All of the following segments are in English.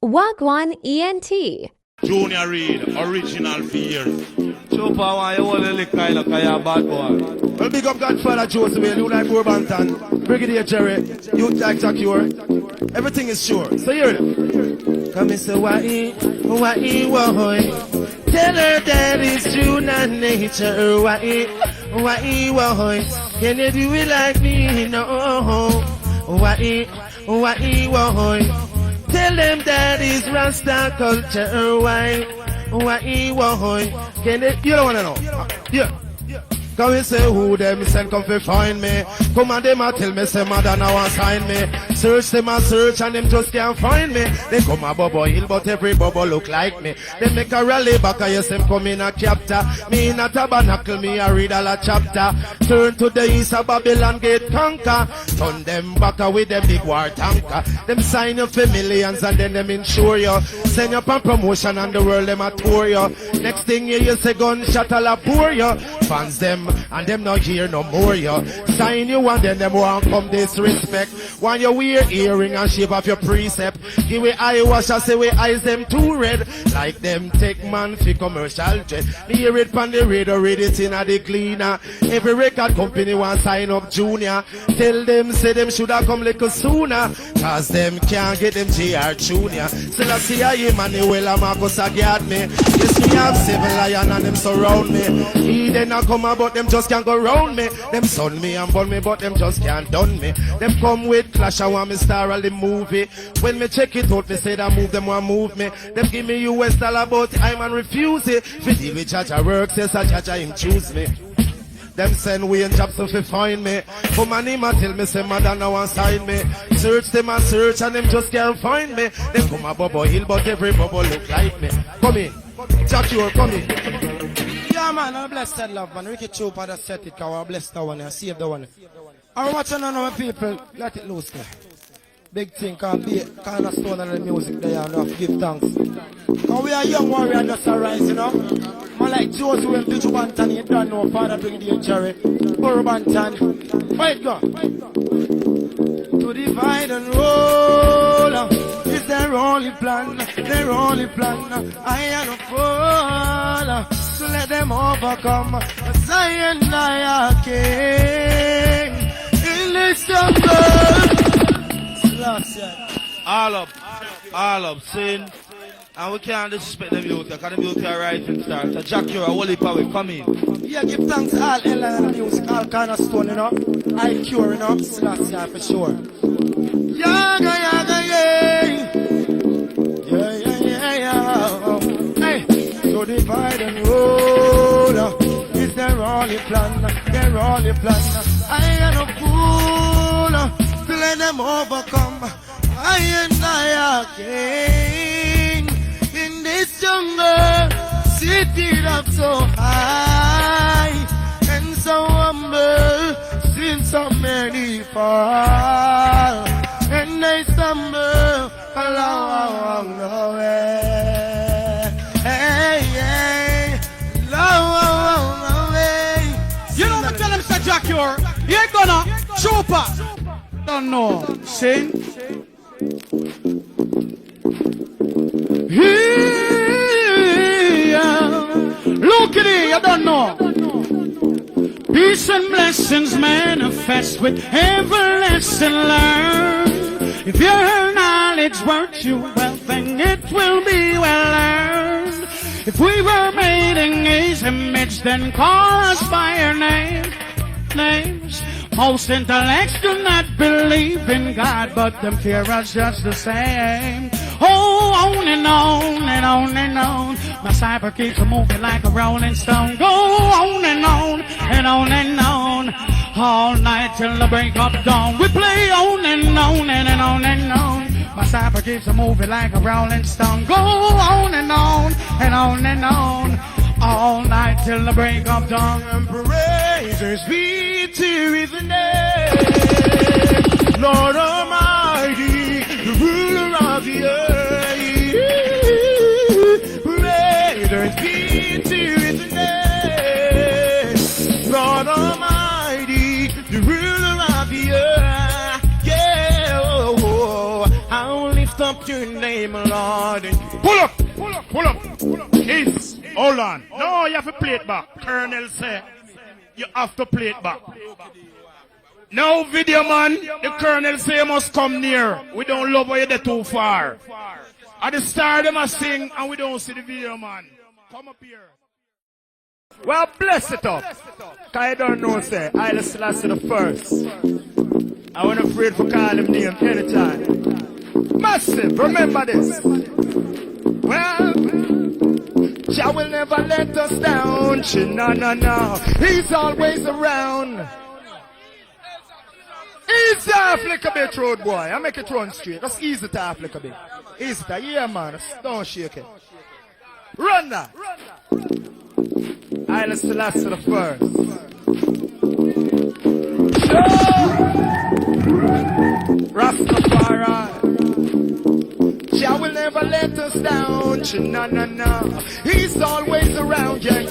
Wagwan ENT. Junior Reid, original for years. Chupa, why you want to lick like a bad boy? Well, big up Godfather Josie Wales, you like Buju Banton, Brigadier Jerry, you like Jah Cure. Everything is sure. So hear it. Come and say, why, why, tell her that it's true, not nature. Why, can you do it like me? No. Why, tell them that it's Rasta culture. Why, can they, you don't wanna know? Yeah. Come and say who them send come fi find me. Come and them a tell me say mother now a sign me. Search them a search and them just can't find me. They come a bubble hill but every bubble look like me. They make a rally back and yes them come in a chapter. Me in a tabernacle me a read all a chapter. Turn to the east of Babylon gate conquer. Turn them back with them big war tanker. Them sign you for millions and then them insure you. Send you for promotion and the world them a tour you. Next thing you say gunshot all a pour you. Fans them and them not hear no more, yo. Sign you and then them won't come disrespect. When you wear earring and shave off your precept, give we eye wash and say we eyes them too red. Like them take man fi commercial jet. Me hear it pan the radio, read it in a the cleaner. Every record company want sign up Junior. Tell them say them shoulda come little sooner. Cause them can't get them JR Junior. Still I see a Emmanuel and Marcus a guard me. Yes me have 7 lion and them surround me. He then a come about them just can't go round me. Them son me and burn me, but them just can't done me. Them come with clash, I want me star all the movie. When me check it out, me say that move them want move me. Them give me US dollar, but I'm and refuse it. Fi deal with Jaja works, yes, a Jaja him choose me. Them send way and jobs to find me. Come and him and tell me say mother now and sign me. Search them and search and them just can't find me. Them come a bubble hill, but every bubble look like me. Come in, Jah Cure, come in. Yeah, man, I'm blessed that love, man. Ricky Chupa that set it, cause I blessed that one and saved the one. I'm watching on our people, let it loose there. Big thing can be kind of stone on the music there and have to give thanks. Cause we are young warriors just arise, you know. Man like Josie Wales, Buju Banton, you don't know, Father Brigadier Jerry, Buju Banton. Where it go? To divide and roll is their only plan, their only plan. I am a fool. So let them overcome. Zion, I are king in this jungle. All up, sin. And we can't disrespect them youth, because them youth are right and start. So Jah Cure, holy power, come in. Yeah, give thanks to all Ella music, all kind of stone, you know. I cure, you know. Selassie, for sure. Yaga, yaga, yeah. Hey, so divide and roll is their only plan, their only plan. I am a fool to let them overcome. I am a king in this jungle, seated up so high and so humble, seen so many fall, and they stumble along the way. Hey, hey, along the way. You know what tell them, Mr. Jah Cure? You ain't gonna Chupa. Don't know. Sing. Look at it, you don't know. Peace and blessings manifest with every lesson learned. If your knowledge worth you well, then it will be well earned. If we were made in His image, then call us by our names. Most intellects do not believe in God, but them fear us just the same. Oh, on and on and on and on. My cyber keeps moving like a rolling stone. Go on and on and on and on. All night till the break of dawn. We play on and on and on and on. My cyber keeps moving like a rolling stone. Go on and on and on and on. All night till the break of dawn. And praises be to His name, Lord Almighty, the ruler of the earth. Praises be to His name, Lord Almighty, the ruler of the earth. Yeah, I'll lift up your name, Lord. morning. Pull up. Kids, hold on. No, you have to play it back. Colonel say you have to play it back. No video man, the Colonel say you must come near. We don't love where you're too far. At the start them a sing and we don't see the video man. Come up here. Well, bless it up. Cause I don't know, say, Haile Selassie the first. I wasn't afraid for calling him name anytime. Massive, remember this. Well, Jah will never let us down. No. He's always around. Easy off like a bit, road boy. I make it run straight. Just easy to off like a bit. Easy to, yeah man. Don't shake it. Run that. Haile Selassie the first. Rastafari. Jah will never let us down. No. He's always around. Yeah.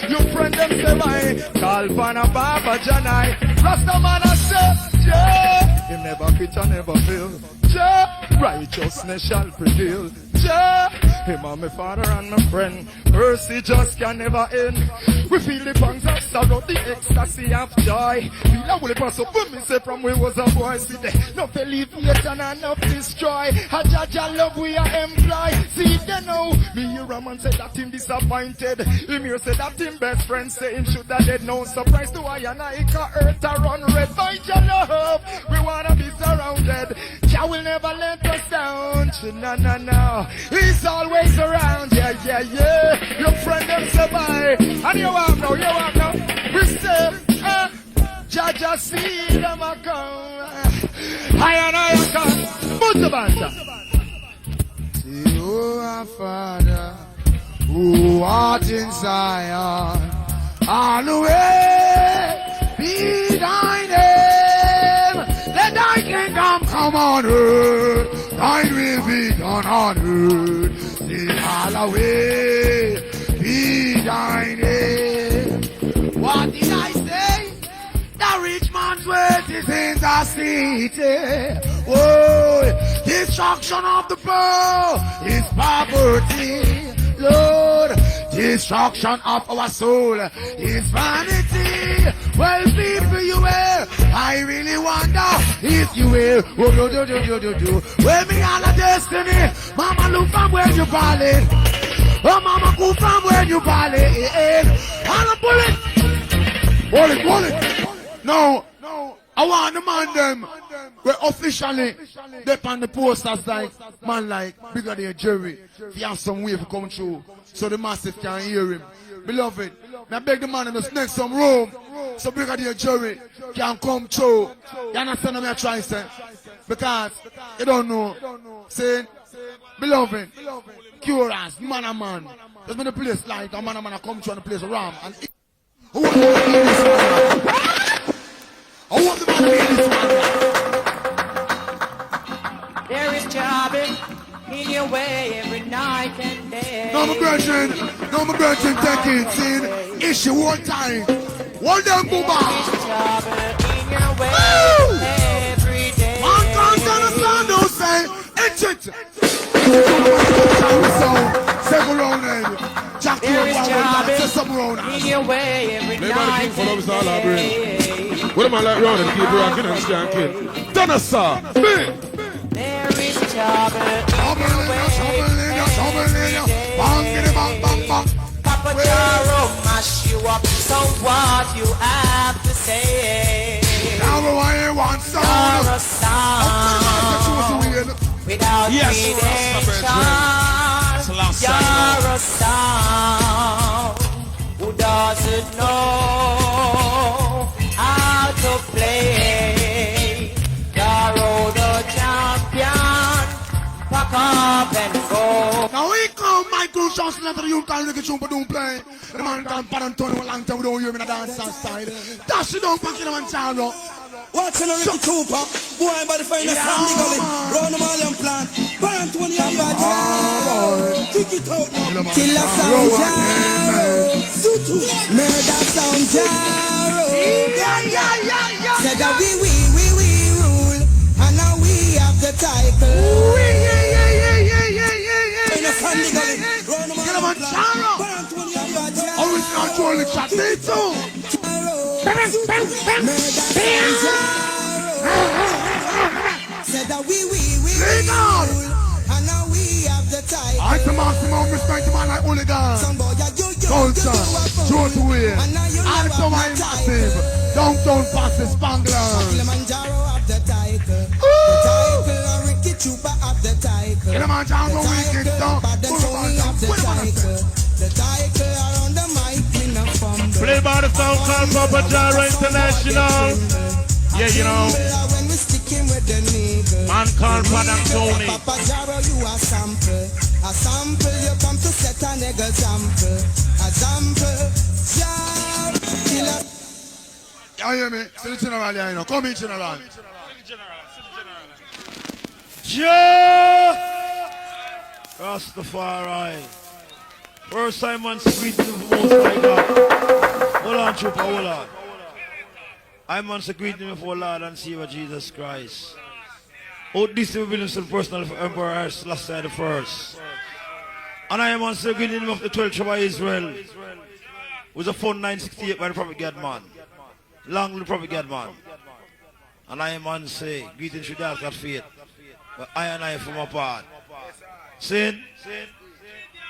Your friend them say I. Kalpana Baba Janai. Rastaman I say, Jah. He never quit and never fail. Jah. Righteousness shall prevail. Jah. Him and my father and my friend. Mercy just can never end. We feel the pangs of sorrow, the ecstasy of joy. Feel a woolly pass up when me say from we was a boy. See there, no alleviate and enough destroy. A Jah love we are employ. See they know, me hear a man say that him disappointed. Him here say that him best friend say him should have dead. No surprise to I and I can earth a run red. By Jah love, we wanna be surrounded. Jah will never let us down. No. He's always around. Yeah. Your friend them say bye. And you walk now. We say, Jah see them a come. I come. Buju Banton. See you, our Father, who art in Zion. On the way, be thy name. Let thy kingdom come on earth. Thine will be done on earth. See all away, be thy name. What did I say? The rich man's wealth is in the city. Oh, destruction of the poor is poverty. Lord, destruction of our soul is vanity. Well, people, you will. I really wonder if you will. Do. Well, me all a destiny. Mama, look from where you balling. Oh, mama, go from where you balling. And a bullet. Bullet. No. I want the man them. We're officially they on the posters like man like Brigadier Jerry. If you have some way to come through so the massive can hear him. Beloved, I beg the man in the next some room so Brigadier Jerry can come through. You understand what I'm trying to say? Because you don't know. Saying, beloved, Curers, man and man. There's been a place like a man and man come through and the place around. And who want to hear this man? I want the man to hear this man. There is job in your way every night and day. No, my brethren, take it, see? Issue one time. One them booba. There is job in your way every day. One can't understand those say, it's it. Second round, Jah Cure, there is job in your way every night and day. What am I like round and keep rocking and skanking? Dancehall. There is job in your way every day. Papa Jaro mash you up, so what you have to say? Now I want some. You're a sound without credentials. You're a sound who doesn't know how to play. You're the champion. Pack up and go. Now we come, Michael Johnson, after you can't look at you, but don't play. The man can't pan and turn a long time, we don't hear him in the dance style. Dash it down, pack it on Killamanjaro. Watching a Ricky Cooper, boy, by the finest from the gully, round the Malian plant, Bant when you're bad, kick it out now. Killer sound Jaro, Zutu, murder sound Jaro. Said that we rule, and now we have the title. Killamanjaro. Original trolling shot, me too. Said that we Lean on. and now we have the title. I to maximum respect to man like hooligan. Some boy, Culture, Josie Wales. I to my massive. Downtown pass the Spangler. Killamanjaro have the title. The title and Ricky Chupa have the title. Killamanjaro wicked stuff. But the Tony have the title. The title are on the mic in a fumble. Play by the sound called Brigadier International. Yeah, you know. When we sticking with the nigga. Man called Padang Tony. Papa Jaro, you a sample. A sample, you come to set a nigga sample. A sample. Jar, killer. You hear me? See the general here, you know. Come in, general. Jah Rastafari. First time man speak to the most like that. Hold on, trooper, hold on. I must greet him before Lord and Savior Jesus Christ. Oh, this will be the personal for Emperor Selassie the First. And I must greet him of the 12th tribe of Israel. It was a fun 968 by the Prophet Gadman. Long the Prophet Gadman. And I must say, greetings to that got faith. But I and I from apart. Sin.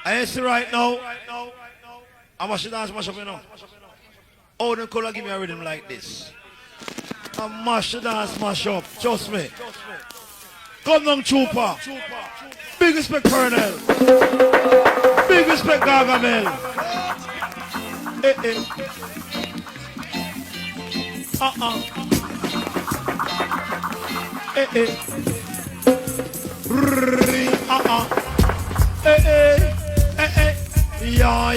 I see right now. I must dance, mash up, you know. Oh, the color give me a rhythm like this. I mash dance, mash up. Trust me. Come down, trooper. Big respect, Colonel. Big respect, Gargamel. Eh. Eh. Eh. Yeah.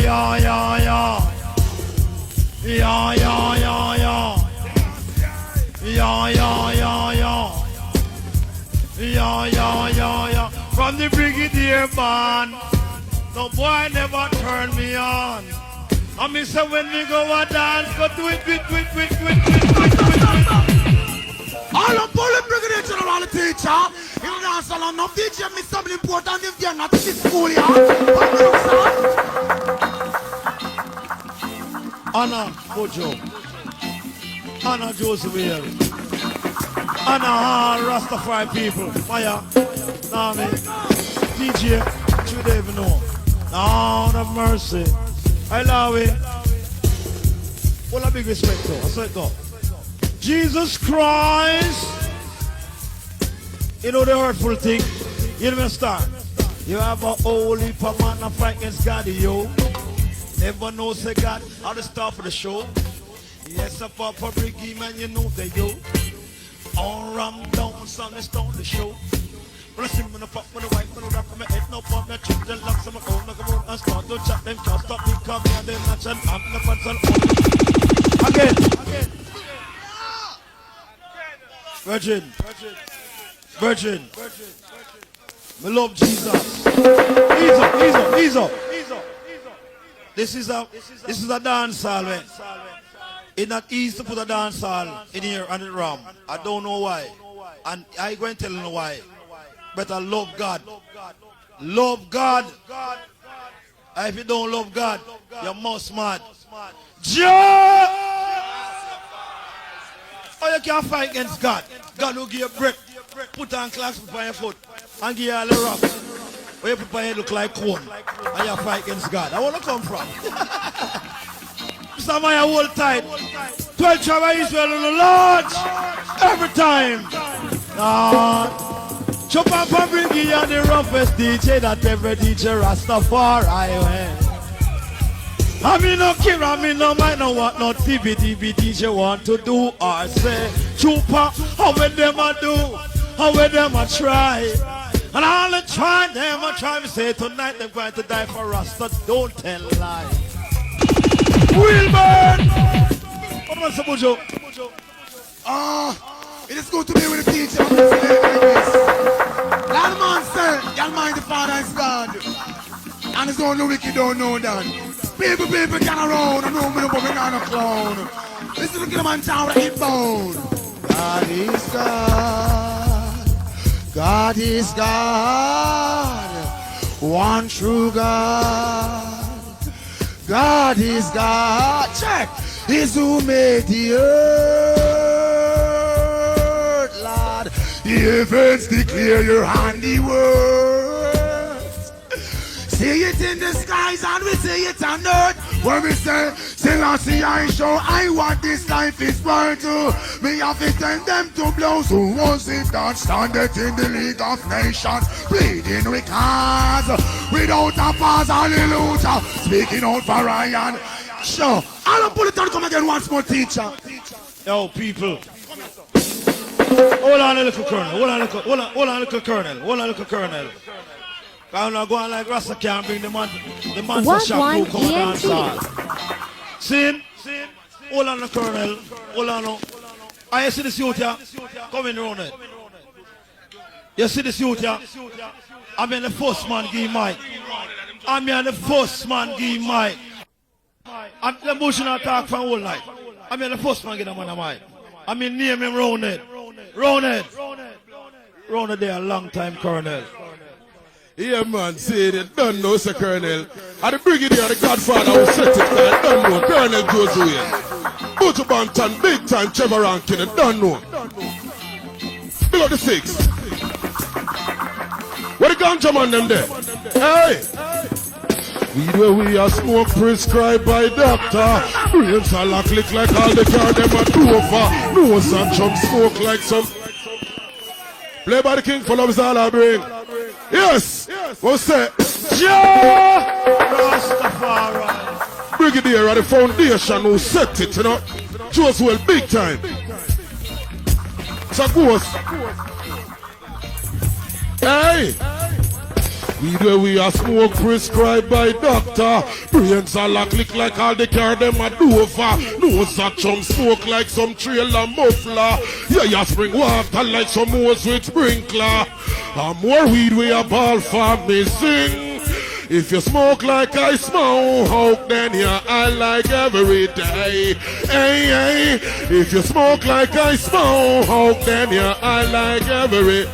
Yeah. From the Brigadier man, no boy never turn me on. I miss when we go a dance, go do it. All of Police Brigadier General the teacher. You know dance along no DJ miss something important if you're not in this school here. Anna Buju. Anna Josie Wales. Anna Rastafari people. Fire. Nami. DJ. You don't even know. Lord of mercy. I love it. All a big respect though. I said go. Jesus Christ. You know the hurtful thing? You don't start. You have a holy man of fight against God, yo. Never know say God how to start for the show. Yes, a Papa Briggy man, you know they yo. On ram down, son, let's start the show. When I sing, when I pop, when I wipe, when I rap, when I head, no pop, I chip, then lock some own, like a moon, and start to chat, them can't stop me, come here, they match, and I'm the pants on. Again. Virgin. We love Jesus. Ease up. This is a dancehall, man. It's not easy to put a dancehall in here and it ram. I don't know why. And I ain't going to tell you why. But I love God. Love God. And if you don't love God, you're most mad. Jah! Oh, you can't fight against God. God will give you breath. Put on clocks by your foot and give you all the rock. Where you put your head look like corn and you fight against God. I want to come from. Some of you hold tight. 12 tribe of Israel on the Lord. Every time. Chop up and bring you on the roughest DJ that every DJ Rastafari went. I mean no care, I mean no mind no what no TV DJ want to do or say. Chupa, how will them a do? How will them a try? And all the try, them a try me say tonight they're going to die for Rasta. Don't tell lies. Wilbur! What was the Buju? It is good to be with the teacher. That man said, your mind the Father is God. And it's only wicked don't know that. People can around and know me no but on a clown. Listen to Killamanjaro hit bone. God is God. God is God. one true God. God is God. Check. Is who made the earth, Lord. The heavens declare your handiwork. See it in the skies and we see it on earth. When we say, Selassie I show I what this life is worth to. Me have to tell them to blow. Who was it that standeth in the League of Nations? Pleading with cause, without a pause, hallelujah. Speaking out for Ryan. Sure, I'll pull it on, come again once more, teacher. Yo, people. Hold on a little colonel. Hold on a little colonel. I'm not going like Rasta can't bring the man for shop to come and dance hall. See? Hold on the colonel. Hold on. I see this youth here. Come in round it. You see this youth here? I'm the first man give mic. I'm the first man give mic. I'm the bush and talk for all night. I'm the first man give a man a mic. I'm in name him round it. Round it there a long time, colonel. Yeah, man, see it. Don't know, Sir Colonel. And the Brigadier, the Godfather, who set it there. Don't know. Colonel Josie Wales. Buju Banton, big time, Trevor Rankin. Don't know. Big up the 6. Where the ganja man them there? Hey! Weed where we are smoke prescribed by doctor. Brains are lock lick like all the car them a do over. Nose and chum smoke like some. Play by the king, full of his all I bring. Yes! What's that? Jah Rastafari. Brigadier at the foundation who set it, you know. Josie Wales, big time. So goes. Hey! We are smoke prescribed by doctor. Brains are lock lick like all the car them a do over. Nose a chum smoke like some trailer muffler. Yeah, spring water like some hose with sprinkler. And more weed we a ball for missing. If you smoke like I smoke, then you I like every day. Hey, if you smoke like I smoke, then you I like every.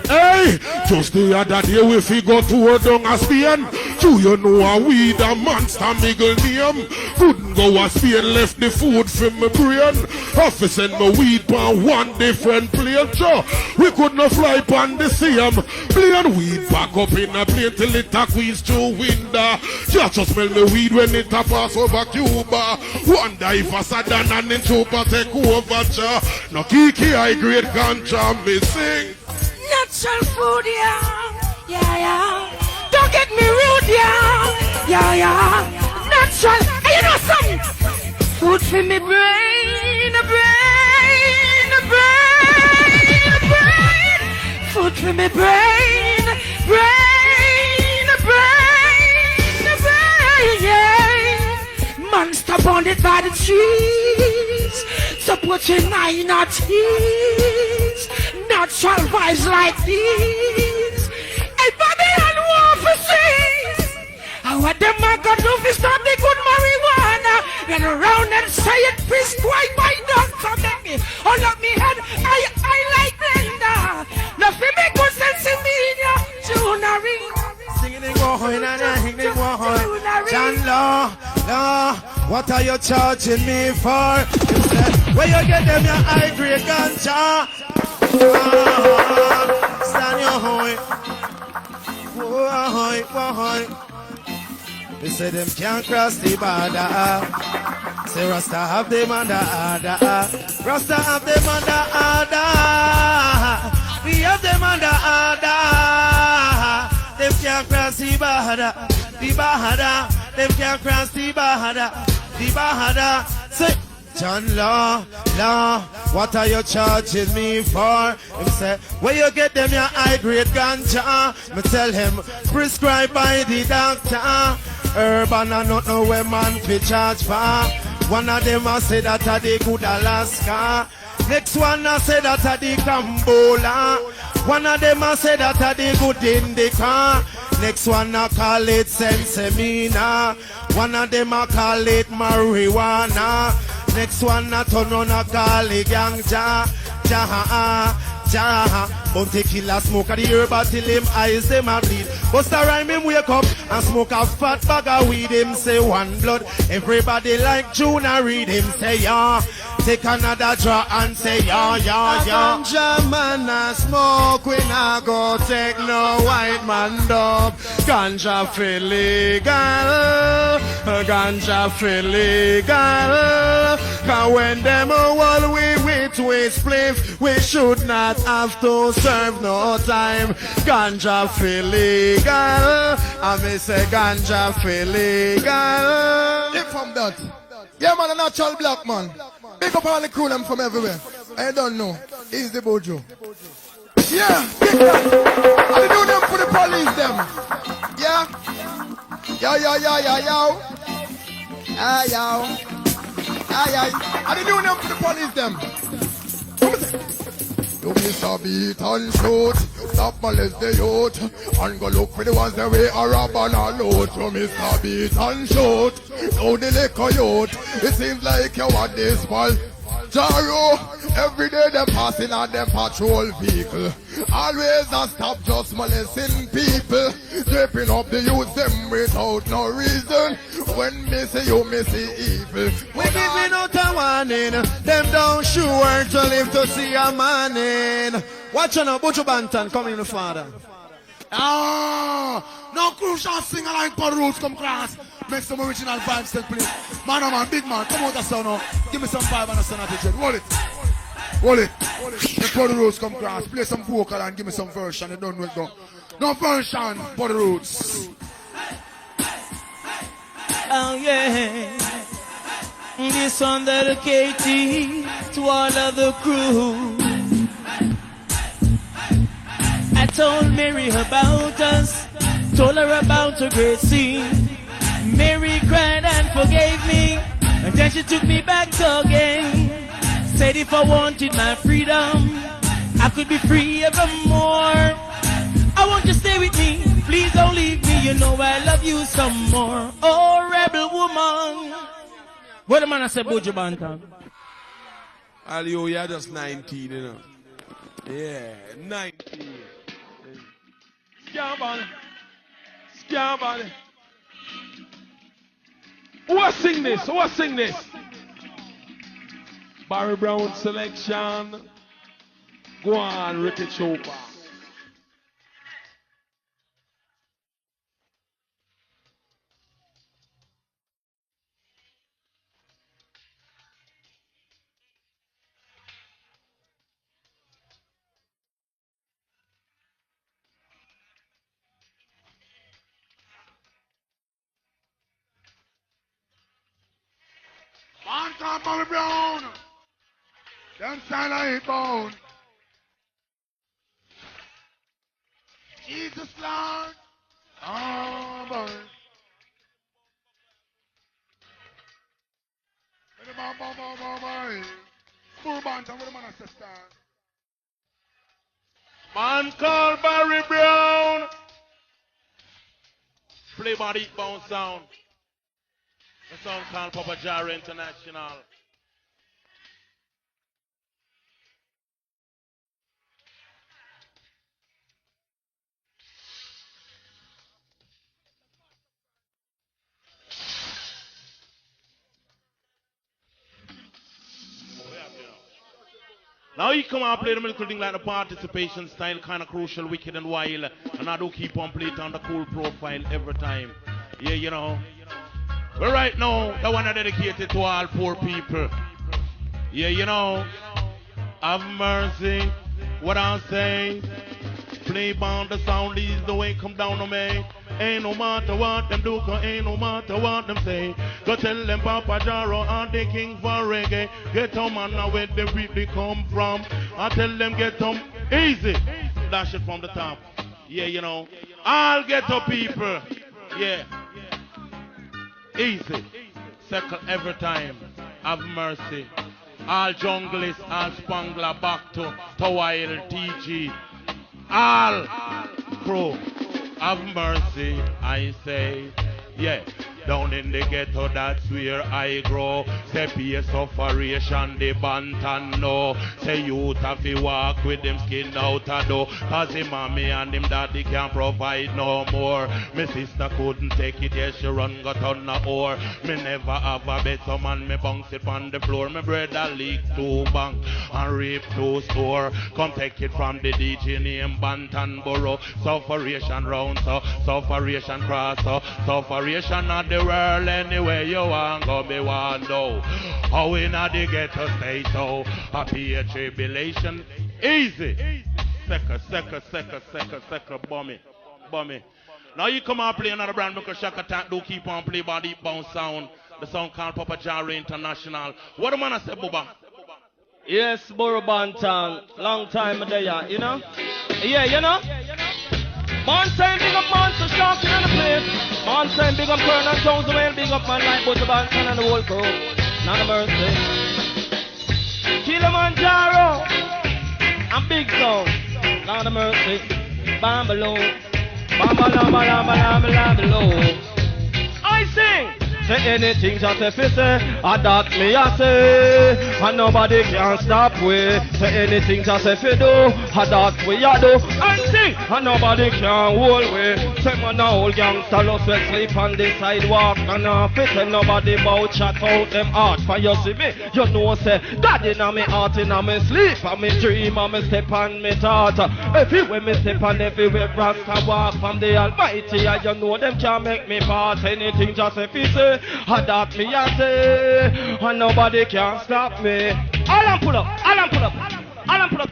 Hey, just the other day we figure to a down a Spain. Do you know a weed a monster middle name? Couldn't go a Spain, left the food from my brain. Office send my weed on one different plane. Sure, we couldn't fly on the same plane. Weed back up in a plane till it a squeeze through window. Just smell me weed when it a pass over Cuba. Wonder if a Saddam and then Chupa take over. Sure, no kiki high grade ganja missing. Natural food, yeah. Don't get me rude, yeah. Natural, and you know something? Food for me brain. Food for me brain, yeah. Monster bonded by the trees. So put your 9 teeth. Natural vibes like these. Hey, Babylon war for seas. And what them I got to do is stop the good marijuana. Get around and say it prescribed by doctor. Make me hold up me head. I like blender. Nothing make good sense in me, Junior Reid. Singing and going and singing and going. John Law, what are you charging me for? You said, where you get them your high grade ganja? Stand your hoy. Whoa. They say them can't cross the border. Say Rasta have them under order. Rasta have them under order. We have them under order. Them can't cross the border. Them can't cross the border. Say John Law, what are you charging me for? Him say, where you get them your high grade ganja? Me tell him, prescribed by the doctor. Urban and not know where man fi charge for. One of them a say that a the good Alaska. Next one a say that a the Cambola. One of them a say that a the good Indica. Next one a call it Sensemina. One of them a call it marijuana. Next one a turn on a call it ganja. Jah. Bounty killer smoke of the herb till him eyes them a bleed. Busta Rhyme him wake up and smoke a fat bag of weed. Him say one blood. Everybody like Junior Reid. Him say yeah. Take another draw and say yeah, yeah, yeah. Ganja man a smoke, we not go take no white man dub. Ganja feel legal, ganja feel legal. Cause when them all we with spliff, we should not have to serve no time. Ganja feel legal, I may say ganja feel legal. If from that. Yeah, man, a natural black man. Big up all the crew them from everywhere. I don't know. He's the Buju. Yeah, big man. I do them for the police them. Yeah. Yo. I do them for the police them. Come on. You Mr. Beat and shoot. Stop molest the youth. And go look for the ones that we are rob and a loot. You Mr. Beat and shoot. Now the liquor youth. It seems like you want this ball. Jaro, every day they passing on them patrol vehicle. Always a stop just molesting people. Dripping up the youth them without no reason. When me see you, me see evil. We giving out a warning. Them don't sure to live to see a man in. Watch on Buju Banton coming the father. Ah, no crucial singer like Paul Roots come class. Make some original vibes take place. Man, oh man, big man, come out the sound now. Give me some vibe and a sound attitude. Roll it. Make Paul Roots come class. Play some vocal and give me some version. You don't know it though. No version, Paul Roots. Oh yeah. This one dedicated to all of the crew. I told Mary about us, told her about her great scene. Mary cried and forgave me, and then she took me back again. Said if I wanted my freedom, I could be free evermore. I want you to stay with me, please don't leave me, you know I love you some more. Oh, rebel woman. What the man I said, Buju Banton? Hallelujah, just 19, you know. Yeah, 19. Scambal. Who sing this? Barry Brown selection. Go on, Ricky Chopa. Man, come Barry Brown. Them style I ain't bound. Jesus Lord. Oh, boy. Buju Banton, what the man a sister? Man called Barry Brown. Play by the bounce sound. The song called Papa Jerry International. Now you come and play the little thing like the participation style, kind of crucial, wicked and wild. And I do keep on playing on the cool profile every time. Yeah, you know. But right now, the one I dedicated to all poor people. Yeah, you know. Have mercy, what I say. Play band the sound is the way come down to me. Ain't no matter what them do, cause ain't no matter what them say. Go tell them Papa Jaro and the king for reggae. Get them man now where they really come from. I tell them get them easy. Dash it from the top. Yeah, you know. I'll get to people. Yeah. Easy. Circle every time. Have mercy. All junglists, all spangler, back to Wild, TG. All crew. Have mercy, I say. Yeah. Down in the ghetto, that's where I grow. Say peace, sufferation, the Banton no. Say youth have to walk with them skin out a door. Cause him mommy and him daddy can't provide no more. My sister couldn't take it, yes, she run got on the ore. Me never have a bed, so man, me bounce it on the floor. My brother leak to bank and rape to store. Come take it from the DJ name Banton Borough. Sufferation round, so sufferation cross, so sufferation of the world. Anywhere you want, go me want know. How in the ghetto stay so happy a tribulation. Easy. Second, bummy. Now you come and play another brand because Shaka Tank do keep on play by deep bounce sound. The song called Papa Jah Cure International. What the man I say, Bubba? Yes, Buju Banton. Long time there, you know? Yeah, you know? Man saying big up Monster Shark in the place. Man saying big up Colonel Josie Wales, big up man like Buju Banton and the whole crew. None of mercy. Killamanjaro. And big song. None of mercy. Bambalo. Bambalo. I sing. Say anything just if you say, that me I say, and nobody can stop we. Say anything just if you do, that we a do. And sing, and nobody can hold we. Say man a whole gangster lost we sleep on the sidewalk, and fit and nobody bout chat out them heart. For you see me, you know say, God inna me heart, inna me sleep, and me dream, and me step on me thought. Everywhere me step on, everywhere Rasta walk from the Almighty, and you know them can't make me part. Anything just if you say, that me I say, and nobody can stop me. Alan pull up,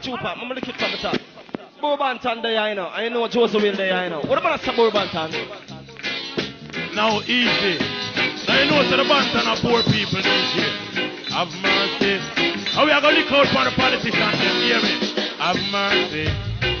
Chupa. I'm gonna keep on the top. Buju Banton there, I know. I know Josie Wales there, I know. What about Buju Banton? Now easy. Now you know the Banton are poor people this year. Have mercy. How we are gonna look out for the politicians, hear me? Have mercy.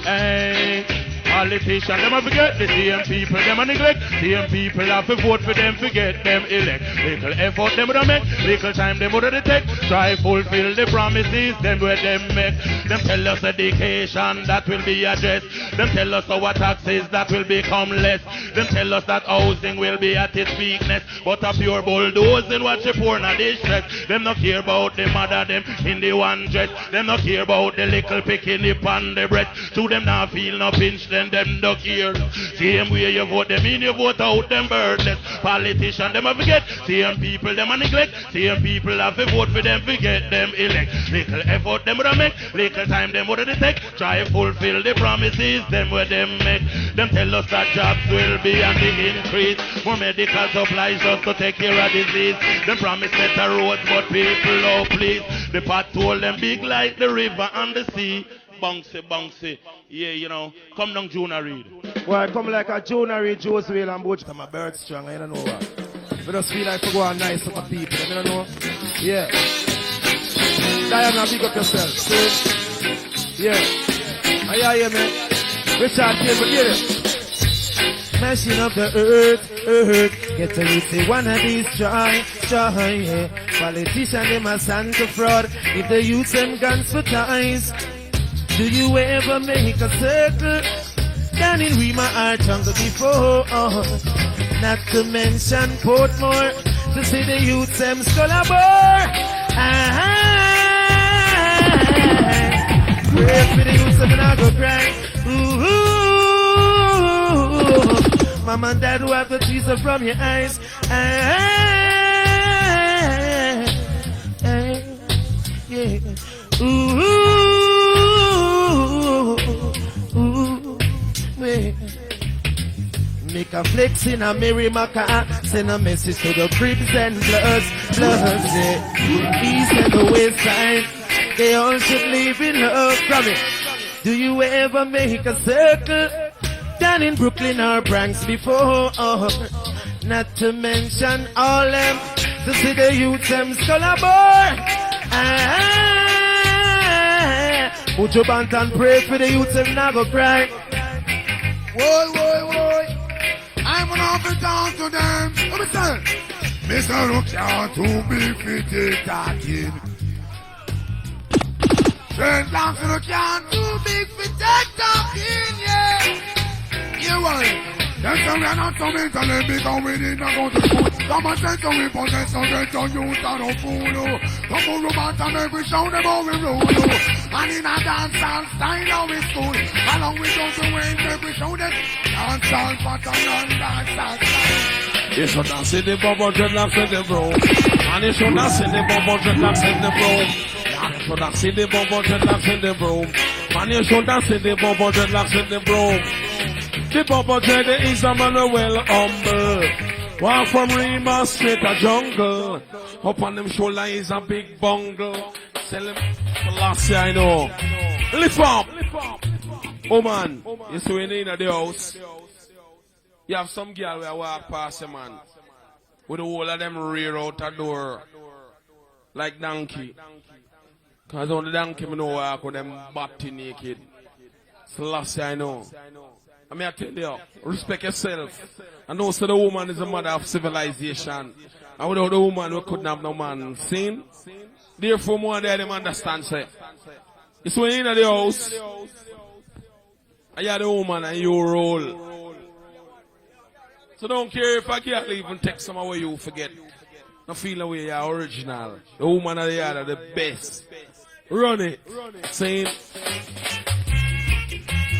Hey. Politicians, them a forget the same people, them a neglect. Same people have to vote for them, forget them elect. Little effort them would make, little time them would take. Try fulfill the promises, them where them make. Them tell us education that will be addressed. Them tell us our taxes that will become less. Them tell us that housing will be at its weakness. But a pure bulldozing watch the poor not distress. Them not care about the mother them in the one dress. Them not care about the little picking up on the breast. To them not feel no pinch them don't care. Same way you vote them in, you vote out them birdless. Politicians, them a forget. Same people, them a neglect. Same people have to vote for them, forget them elect. Little effort them would make, little time them would take. Try fulfill the promises, them where them make. Them tell us that jobs will be on the increase. More medical supplies just to take care of disease. Them promise better roads, but people, oh please. The patrol them big like the river and the sea. Bouncy. Yeah, you know. Come down, Junior Reid. Well, I come like a Junior Reid, Josie Wales and Buju. I'm a bird strong, I don't know what. I just feel like to go on nice with my people, I don't know. Yeah. Diana, big up yourself. See? Yeah. I hear me. Richard Gilbert, hear it. Smashing up the earth. Get a youth, say one of these try, yeah. Politician, them a stand to fraud. If the youth them guns for ties. Do you ever make a circle? Down in we my heart jungle before. Not to mention Portmore. To see the youth them Scullabore. Pray for the youth them and I go cry. Ooh. Mom and dad who have the tears from your eyes. Yeah. Ooh. Make a flex in a Mary Maca. Send a message to the cribs and bloods, yeah. East and the west side, they all should live in love. From it. Do you ever make a circle down in Brooklyn or Bronx before? Not to mention all them to see the youth them Scullabore. Buju Banton pray for the youth them now go cry. Whoa. I'm an awful down to them. Come on, Mr. Look out to be fitted talking. Turn down to the can too big for that talking, yeah. You want it. Yes, we are not so mentally because we did not go to school. Common sense, so we possess, so get on you, start a fool. Come on, Robots, and every show them how we rule. And in a dancehall style, how we school. Along with those who win every show them. Dancehall pattern and dancehall style. You should not see the bubble dreadlocks in the room. And you should not see the bubble dreadlocks in the room. You should not see the bubble dreadlocks in the room. And you should not see the bubble dreadlocks in the room. The bubble dread is a man well humble. Walk from Rima straight to jungle. Up on them shoulder is a big bungle. Sell him for last year, I know. Lift up. Oh man, you see when in the house. You have some girl where walk past you, man. With the whole of them rear out the door. Like donkey. Cause on the donkey, me know walk with them body naked. So last year, I know. I mean, I tell you, respect yourself. And also the woman is the mother of civilization. And without the woman, we couldn't have no man. Seen? Therefore, more than them understand, say. It's when you're in the house, and you're the woman and you roll. So don't care if I can't even take some away you forget. Don't feel away you're original. The woman and the other, the best. Run it. Saying,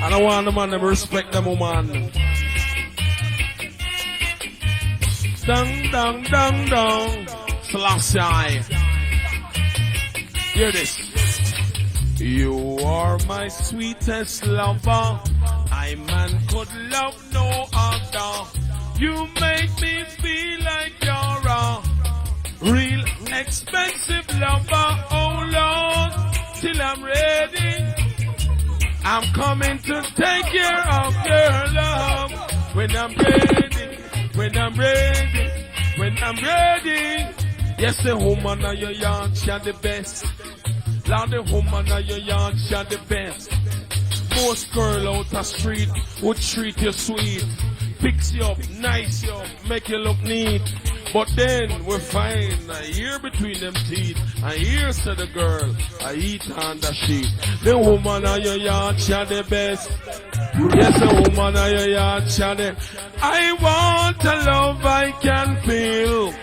I don't want the man to respect the woman. Dang, dang, dang, dang. Selassie. Hear this. You are my sweetest lover. I man could love no other. You make me feel like you're a real expensive lover. Oh Lord, till I'm ready. I'm coming to take care of your love. When I'm ready, when I'm ready, when I'm ready. Yes, the woman of your yard, she's the best. Lord, the woman of your yard, she's the best. Most girl out the street would treat you sweet. Fix you up, nice you up, make you look neat. But then we find a ear between them teeth. And here said the girl, I eat on the sheet. The woman of your yard, she's the best. Yes, the woman of your yard, she's the best. I want a love I can feel.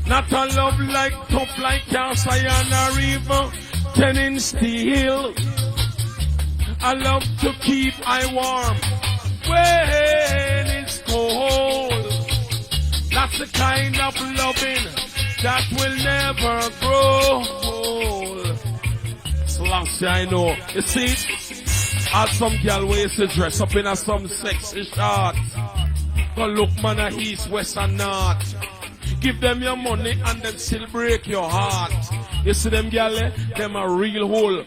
Not a love like tough like cast iron or even 10-inch steel. I love to keep I warm when it's cold. That's the kind of loving that will never grow old. Selassie, I know. You see, as some girl ways to dress up in a some sexy shorts. Go look man a east, west and north. Give them your money and then still break your heart. You see them girl, them a real hole.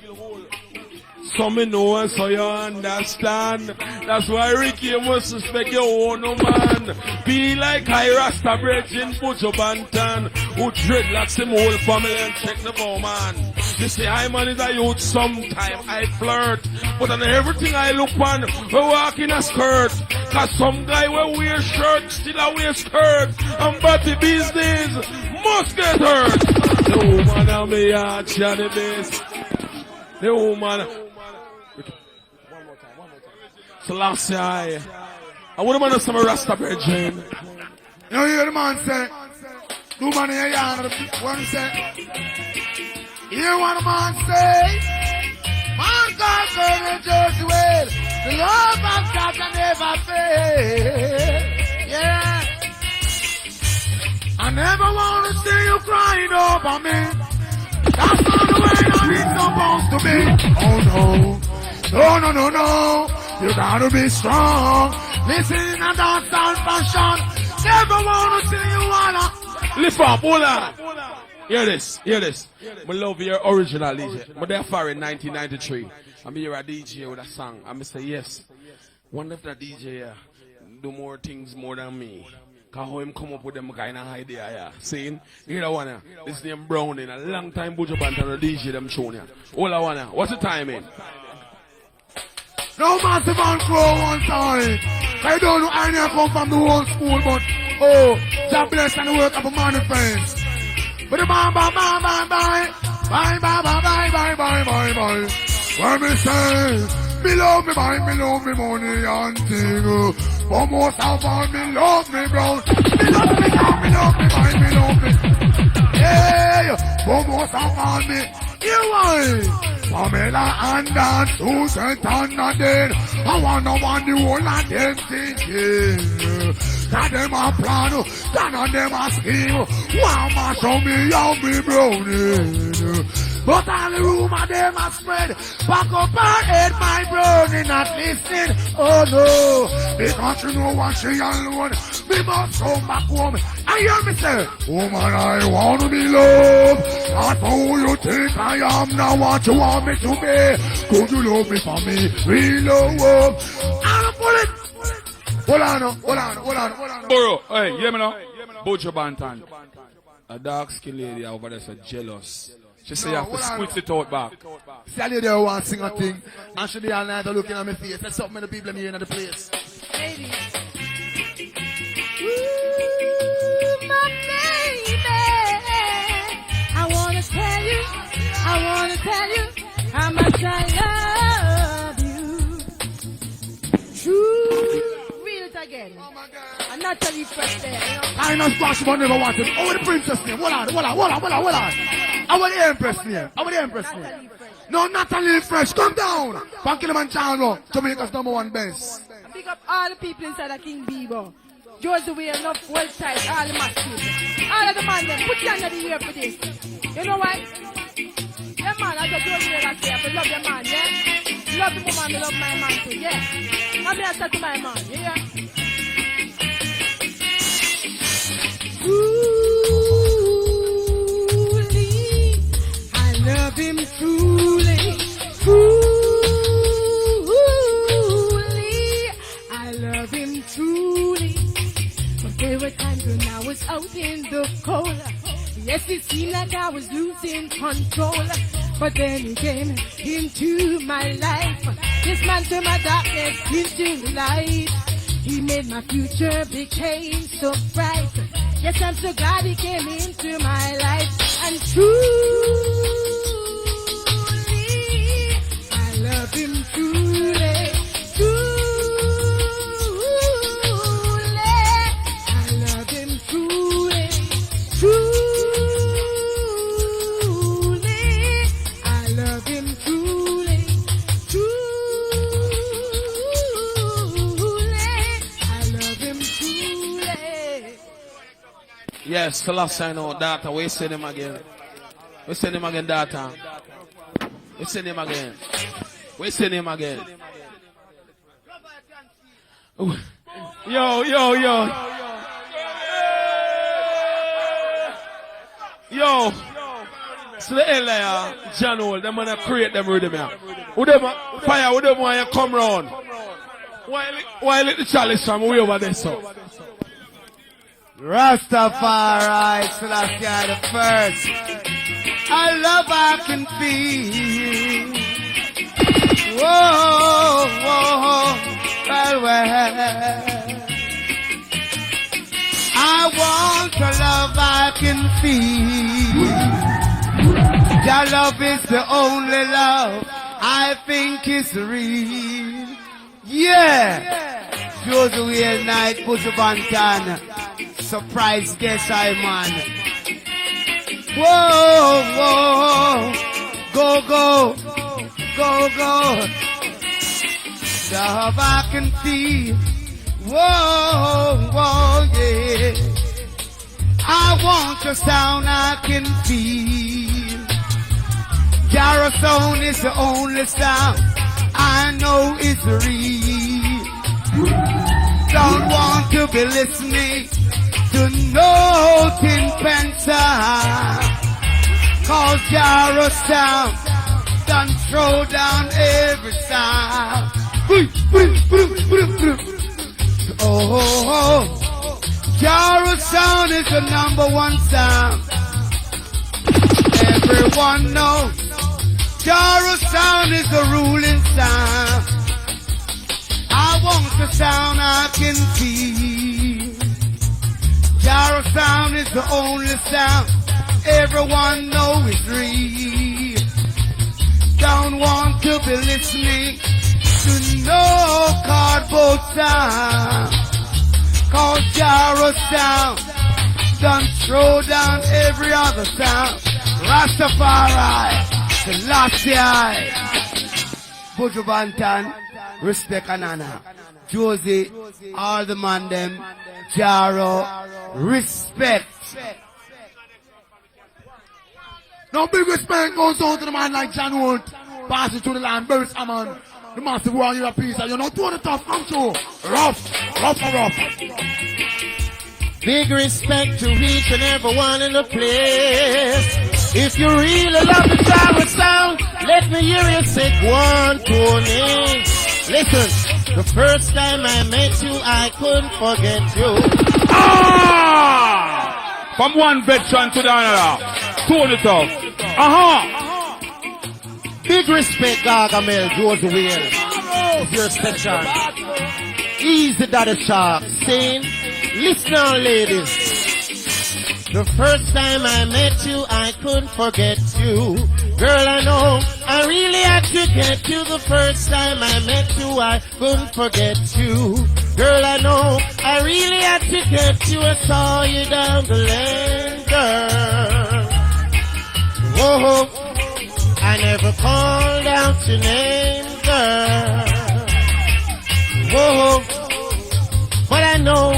So me know and so you understand. That's why Ricky must respect your own man. Be like high Rasta bridge in Buju Banton, who dreadlocks him whole family and check the bow man. You see, I man is a youth, sometime I flirt. But on everything I look on, we walk in a skirt. Cause some guy will wear shirt, still a wear skirt. And body business must get hurt. The woman of me heart, she the best. The woman. Selassie, I would have some Rasta virgin. You hear the man say, do money a yarn, one say. Hear what the man say? Man God say Josie Wales, the love of God can never fail. Yeah. I never want to see you crying over me. That's not the way that it's supposed to be. Oh no. No, no, no, no. You gotta be strong. Listen in a dancehall fashion. Never wanna see you wanna. Lift up, hold on. Hear this, hear this. I love your original DJ. But they're far in 1993. I'm here a DJ with a song. I'm say yes. One of the DJ here do more things more than me. Cause how him come up with them kind of idea, yeah. Seeing? Hear that one, yeah. This name Browning. A long time Buju Banton and DJ them tune, yeah. All I wanna. What's the timing? No massive and crow one time. I don't know I never come from the old school, but oh, God bless and the work of a manifest. But the bye bye bye bye bye bye bye bye bye bye bye bye bye. What me say? Me love me mind, me love me money and thing. But most of all, me love me brown. Me love me down, me love me mind, me love me. Hey, but most of all, me, you want Pamela and dance, Susan and then I wanna want the whole of them thinking. That them a plan, that them a scheme. One man show me how me brownie. But all the rumor them a spread. Back up her head, my brownie not listening. Oh no, because you know what she alone. Me must come back home. I hear me say, woman, I want to be loved. That's how you think I am, now what you want me to be. Could you love me for me? Real love. I'll pull it. Hold on. Bro, hey, hear me now? Buju Banton. A dark skin lady over there so jealous. She say you have to squeeze it out back. See a lady who wants to sing a thing, and she be all night looking at my face. There's something in the people here in the place. Ladies. Ooh, my baby. I wanna tell you how much I love you. True. Read it again. Oh my God. I'm not telling you first there, you know. I know squash but never wanted. Oh, the princess name. Hold on. I want the empress name. No, Natalie Fresh. Come down. From Killamanjaro, Jamaica's #1 best. I pick up all the people inside of King Bieber. Josie Wales, enough well tight, all the masses. All of the man them, put you under the ear for this. You know why? Yeah, man, I just Josie Wales I say, I love your man, yeah? Love the woman, I love my man too, yeah? I'm here to talk to my man, yeah? Truly, I love him truly. Truly, I love him truly. But there were times when I was out in the cold. Yes, it seemed like I was losing control. But then he came into my life. This man turned my darkness into light. He made my future became so bright. Yes, I'm so glad he came into my life. And truly, I love him truly. Truly, I love him truly. Truly, I love him truly. Truly, I love him truly. Yes, the last I know, data, we send him again. We send him again, data. We send him again. We send him again. Ooh. Yo. Yo. So the area, John Old, them gonna create them rhythm here. Who them fire, who them want you come round? Why let the chalice from way over there, so? Rastafari, Selassie the first. I love I can feel. Whoa, well. I want a love I can feel. Your love is the only love I think is real. Yeah. Josie Wales night, Buju Banton. Surprise guest, I man. Whoa. Go. Love I can feel. Whoa, yeah. I want a sound I can feel. Your sound is the only sound I know is real. Don't want to be listening to nothing Pensa. Cause your sound done throw down every sound. Oh, your sound is the #1 sound. Everyone knows your sound is the ruling sound. I want the sound I can feel. Your sound is the only sound everyone knows is real. Don't want to be listening to no cardboard sound. Cause Jaro sound done throw down every other sound. Rastafari, Selassie, Buju Banton, respect Anana, Josie, all the man them, Jaro, respect. No big respect goes on to the man like John Wood, passing through the land, burst a man. The massive war, you're a piece, and you're not doing it tough, I'm too rough. Big respect to each and every one in the place. If you really love the Jaro sound, let me hear you say one, Tony. Listen, the first time I met you, I couldn't forget you. Ah! From one veteran to the other. Tone it up. Big respect, Gargamel, Josie Wales. It's your section. Easy, Daddy Shark. Saying, listen now, ladies. The first time I met you, I couldn't forget you. Girl, I know I really had to get you. The first time I met you, I couldn't forget you. Girl, I know I really had to get you. I saw you down the lane, girl. Whoa, I never called out your name, girl. Whoa, but I know,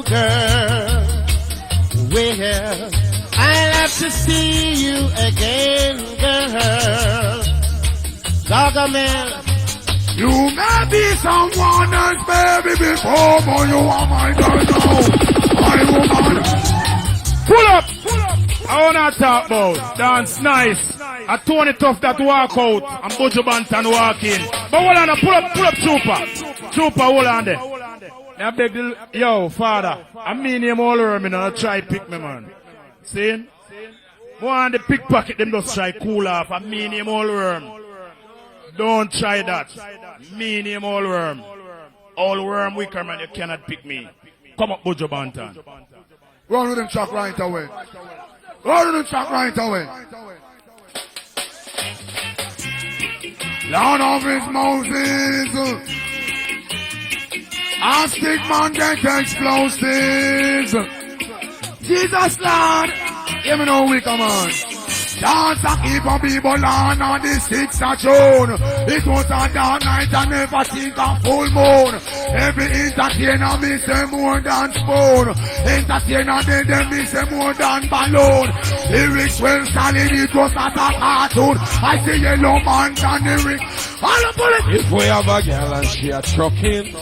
girl. Well, I'll have to see you again, girl. Gargamel. You may be someone else, baby, before, but you are my girl now. My woman. Pull up. I wanna talk about dance nice. I Tony Tough that walk out and Buju Banton walk in. But hold on, pull up Trooper, hold on there. I beg the, yo, father, I mean him all around me, now try pick me, man. See? One the pickpocket, them just try cool off. I mean him all around. Don't try that. Mean him all worm. All worm weaker, man, you cannot pick me. Come up, Buju Banton. Run with them track right away. Lord of his Moses. A stick man get explosives. Jesus Lord. Hear me now, we come on. Dance a keep on people on the 6th of June. It was a dark night and never think of full moon. Every entertainer miss them more than spoon. Entertainer they miss them more than balloon. Lyrics well solid, it was not a cartoon. I see yellow man and the ring. All the bullet. If we have a girl and she a trucking,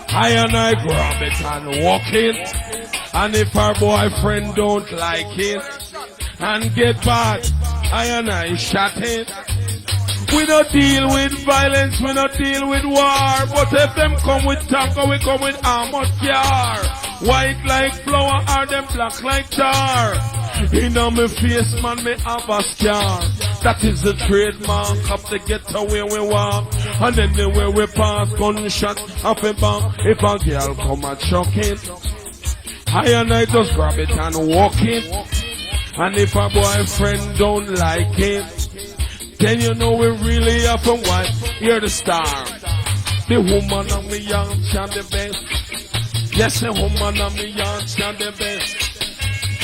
I and I grab it and walk it. And if her boyfriend don't like it and get bad, I and I shot it. We don't deal with violence, we don't deal with war. But if them come with tanker, we come with armored car. White like flour or them black like tar. In my face, man, me have a scar. That is the trademark of the ghetto where we walk. And then the way we pass, gunshot off a bank. If a girl come and chuck it, I and I just grab it and walk it. And if a boyfriend don't like it, then you know we really have a wife. You're the star. The woman of me young and the best. Yes, the woman of me young and the best.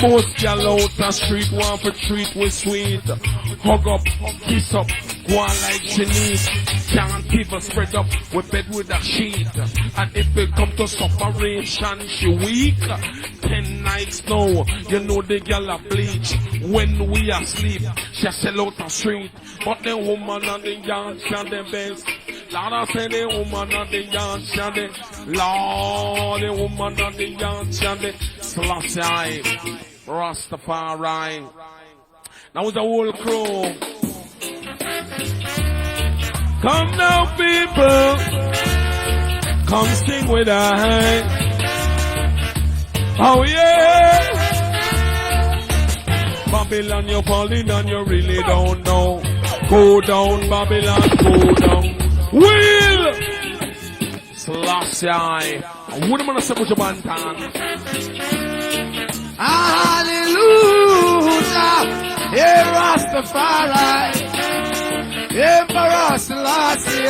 Most gal out the street want for treat with sweet. Hug up, kiss up, go on like she needs. Can't give a spread up, we bed with a sheet. And if it come to separation, she weak. 10 nights now, you know the gal a bleach. When we asleep, she sell out the street. But the woman and the young and the best. Lord, I say the woman and the young and the Lord, the woman and the young and the Selassie, Rastafari. Now with the whole crew. Come now, people. Come sing with us. Oh yeah. Babylon, you're falling and you really don't know. Go down, Babylon, go down. Will Selassie, what am I say Buju Banton? Hallelujah, yeah, Rastafari. Emperor Selassie.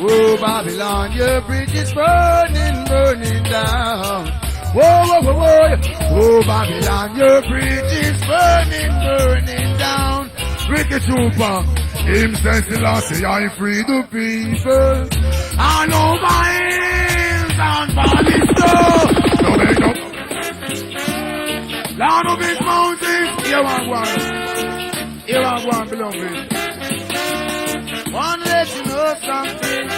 Oh, Babylon, your bridge is burning, burning down. Whoa, whoa, whoa, whoa. Oh, Babylon, your bridge is burning, burning down. Reggae Trooper, him says Selassie, I free the people. And over hills and valleys, no make up. Land of his mountains, here I want. Here I want belonging. One let you know something.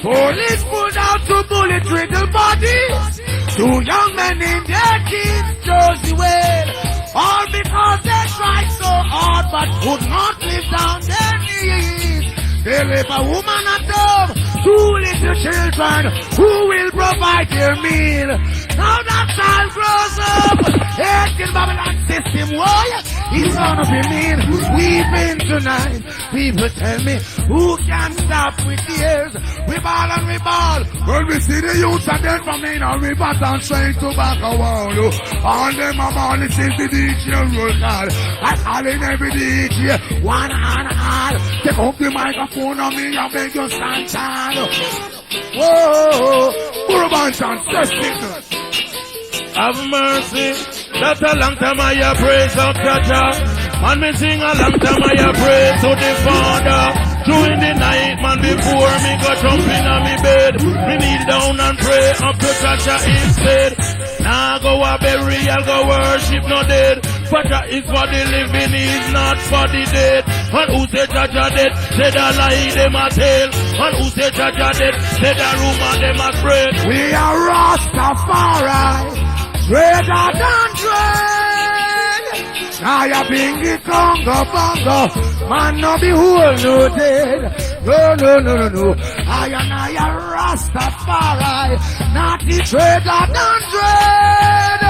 Police pulled out 2 bullet riddled bodies. 2 young men in their teens, Josie Wales. All because they tried so hard but could not live down their knees. They left a woman at home, 2 little children, who will provide their meal. Now that child grows up, hating Babylon system, why? He's gonna be mean, weeping tonight. People tell me, who can stop with tears? We ball and we ball. When we see the youths and then from in a river and straight to back a wall. All them a ball, this is the DJ roll call. I call in every DJ, one and all. Take up the microphone on me and make you stand tall. Whoa, Buju Banton, testing. Have mercy, that's a long time I praise of Jah. Man, me sing a long time I praise to the Father. During the night, man, before me go jump in on me bed, me kneel down and pray up to Jah instead. Now go a bury, I'll go worship no dead. But Jah is for the living, is not for the dead. And who say Jah dead, said a lie, them a tell. And who say Jah dead, said a rumor, them a spread. We are Rastafari. Dread and dread. Now you bring the Congo bongo. Man no be whole no dead. No, no, no, no, no. I am Rastafari. Not the dread and dread.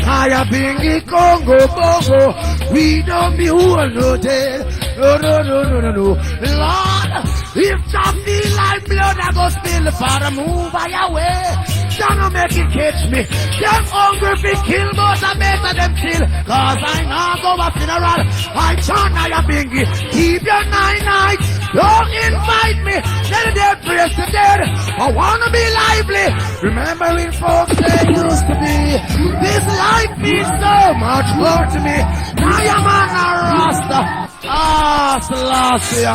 Now you bring the Congo bongo. We don't be whole no dead. No, no, no, no, no, no. Lord, if I feel like blood, I go spill. Father, move away. Don't make it catch me. Them hungry fi kill, but I better them kill. Cause I now go a funeral. I chant I a bingy. Keep your 9 nights. Don't invite me. Let the dead praise the dead. I wanna be lively. Remembering folks they used to be. This life means so much more to me. Now you're man a Rasta. Ah, Selassie.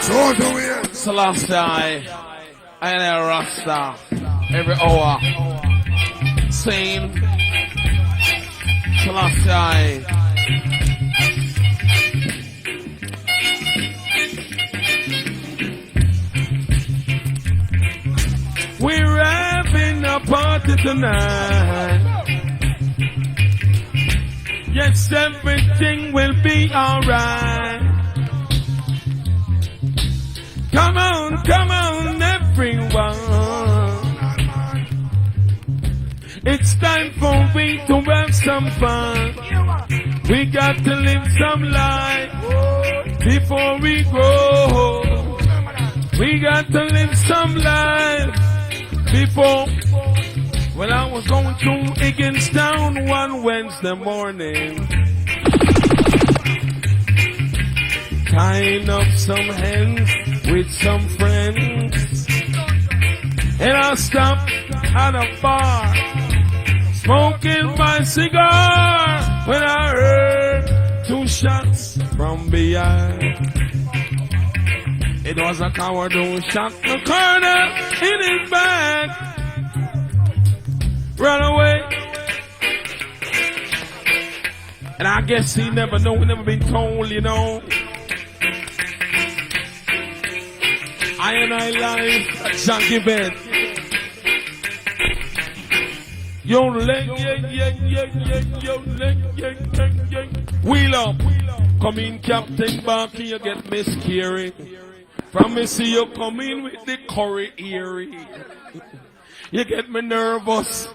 So do it. Selassie, I am a Rasta. Every hour, same Selassie. We're having a party tonight. Yes, everything will be alright. Come on, everyone. It's time for we to have some fun. We got to live some life before we grow. We got to live some life before. When I was going through Higginstown one Wednesday morning, tying up some hens with some friends, and I stopped at a bar, smoking my cigar, when I heard 2 shots from behind. It was a coward who shot the corner in his back. Run away. And I guess he never know, he never been told, you know. I life a junkie bed. Yo leg, yo leg. Wheel up. Come in, Captain Barky, you get Miss Carey. From me see you come in with the curry eerie. You get me nervous.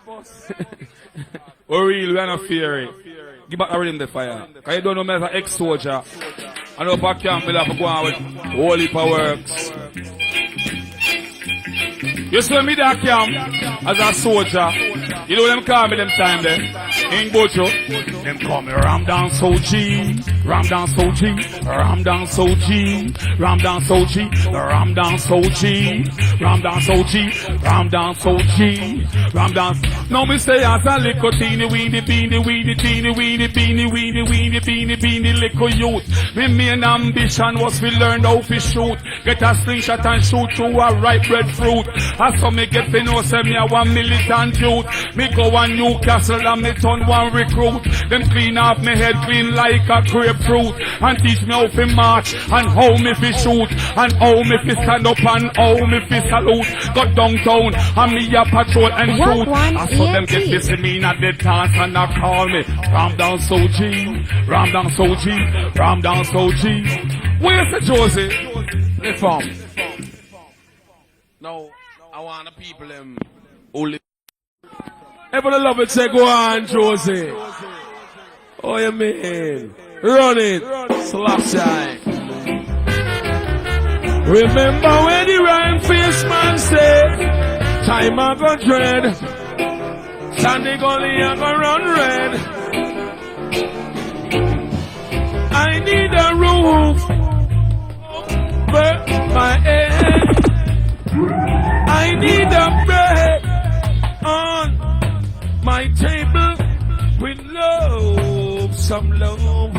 Or real, we're not fearing. Give back the rhythm the fire. Cause you don't know me as an ex-soldier. I know if I can't be like go on with holy works. You see me that camp as a soldier. You know them call me them time there. In Buju. Them call me Ram Dance OG. Ram dance OG, Ram dance OG, Ram dance OG, Ram dance OG, Ram dance OG, Ram dance OG, Ram dance. Now me say as a little teeny weeny beeny weeny teeny weeny beeny weeny weeny beeny beeny little youth. My main ambition was to learn how to shoot, get a slingshot and shoot through a ripe breadfruit. As so me get to know say me a one militant youth. Me go on Newcastle and me turn one recruit. Them clean off me head clean like a grapefruit and teach me how to march and how me fi shoot and how me fi stand up and how me fi salute. Go downtown and me a patrol and shoot. I saw them get busy me at the dance and I call me Ram down so G, Ram down so G, Ram down so G. Where's the Josie? They from. Now I want the people them only. Everybody love it, say go on, Josie. Oh, you mean? Run it, Slapside. Remember when the rhyme face man said, time I go dread, Sandy Gully I go run red. I need a roof over my head. I need a bread on my table with love, some love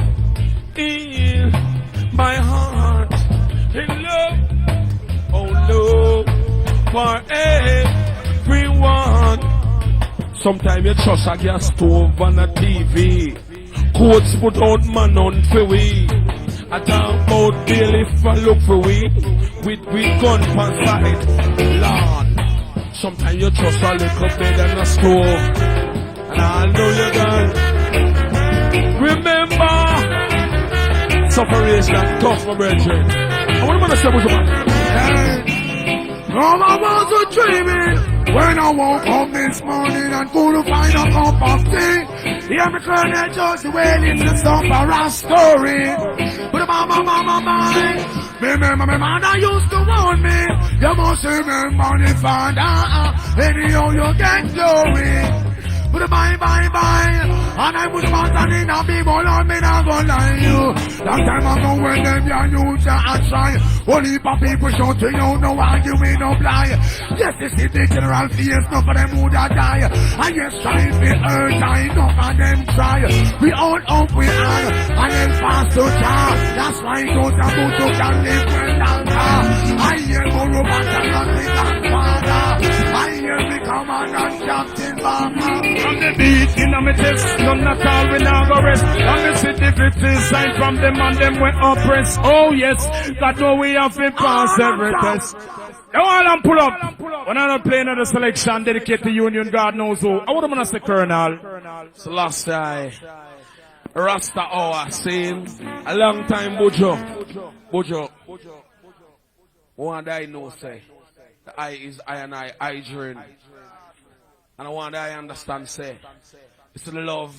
in my heart, in love, oh love for everyone. Sometimes you trust a gas stove and a TV, coats put out man on for we. I talk about daily for look for we, with gun pan side, Lord. Sometimes you trust a little bit than a stove. And I know you got. Remember, separation, tough my brethren. I want to say what's about. I was dreaming when I woke up this morning and couldn't find a cup of tea. Yeah, me Colonel Josie Wales, it's a stuff for a story. But mama, remember my mother used to warn me. You must remember the father, anyhow you get glory. But bye. And I was standing a big old and me not gonna lie you. Long time ago when them young youths are try. Only for people shouting out, no arguing, no lie. Yes, this is the general fears, none of them would die. And yes, trying to earth, I none of them try. We all up, we are, and then fast to jar. That's why those are good to can live well longer. I hear Buju Banton and the Godfather. I hear the Commandant Captain Bama. From the beginning of my test, none at all we now go rest. And me see the 50 sign from them and them we oppress. Oh yes, God know we have to pass every test. Now all I'm pull up. When I'm not playing another selection dedicated to Union, God knows who. I want to say Colonel. Selassie, Rasta hour saying a long time Buju. One day I know say the I is I and I dream. And I want I understand say it's the love